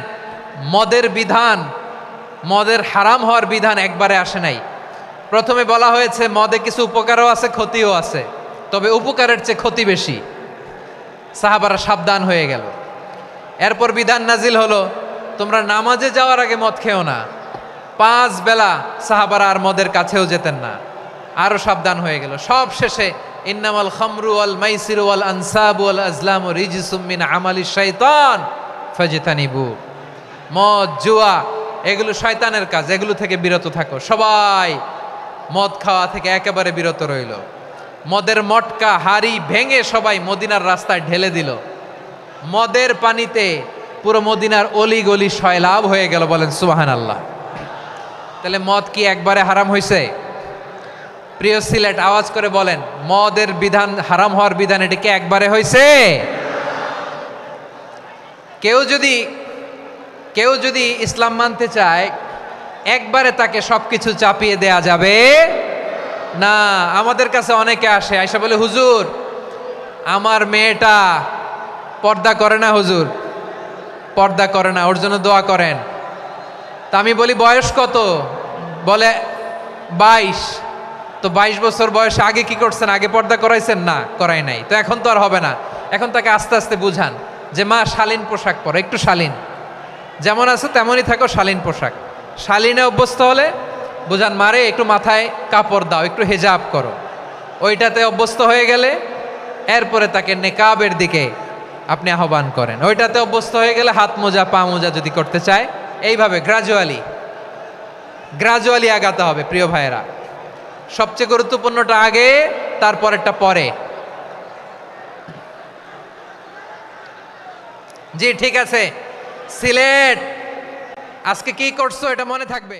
মদের বিধান, মদের হারাম হওয়ার বিধান একবারে আসে নাই। প্রথমে বলা হয়েছে মদে কিছু উপকারও আছে, ক্ষতিও আছে, তবে উপকারের চেয়ে ক্ষতি বেশি। সাহাবারা সাবধান হয়ে গেল। এরপর বিধান নাজিল হলো, তোমরা নামাজে যাওয়ার আগে মদ খেও না। 5 বেলা সাহাবারা আর মদের কাছেও যেতেন না, আরো সাবধান হয়ে গেল। সব শেষে ইন্নামাল খামরু ওয়াল মাইসিরু ওয়াল আনসাবু ওয়াল আজলামু রিজসুম মিন আমালিশ শাইতান ফাজতানিবু। মদ, জুয়া এগুলো শয়তানের কাজ, এগুলো থেকে বিরত থাকো। সবাই মদ খাওয়া থেকে একেবারে বিরত রইল। মদের মটকা হাড়ি ভেঙে সবাই মদিনার রাস্তায় ঢেলে দিল। মদের পানিতে পুরো মদিনার অলি গলি সয়লাভ হয়ে গেল, বলেন সুবহানাল্লাহ। তাহলে মদ কি একবারে হারাম হয়েছে? প্রিয় সিলেট, আওয়াজ করে বলেন, মদের বিধান, হারাম হওয়ার বিধান এটা কি একবারে হয়েছে? কেউ যদি ইসলাম মানতে চায় একবারে তাকে সবকিছু চাপিয়ে দেয়া যাবে না। আমাদের কাছে অনেকে আসে, আয়সা বলে, হুজুর আমার মেয়েটা পর্দা করে না, হুজুর পর্দা করে না, ওর জন্য দোয়া করেন। তা আমি বলি বয়স কত? বলে 22। তো তো 22 বছর বয়সে আগে কি করছেন? আগে পর্দা করাইছেন? না, করাই নাই। তো এখন তো আর হবে না। এখন তাকে আস্তে আস্তে বুঝান যে মা শালীন পোশাক পরো, একটু শালীন, যেমন আছে তেমনই থাকো, শালীন পোশাক। শালীনে অভ্যস্ত হলে বুঝান মারে একটু মাথায় কাপড় দাও, একটু হেজাব করো। ওইটাতে অভ্যস্ত হয়ে গেলে এরপরে তাকে নেকাবের দিকে আপনি আহ্বান করেন। ওইটাতে অভ্যস্ত হয়ে গেলে হাত মোজা পা মোজা যদি করতে চায়, এইভাবে গ্রাজুয়ালি আগাতে হবে প্রিয় ভাইয়েরা। সবচেয়ে গুরুত্বপূর্ণটা আগে, তারপরেরটা পরে। জি ঠিক আছে। সিলেট আজকে কি করছো এটা মনে থাকবে।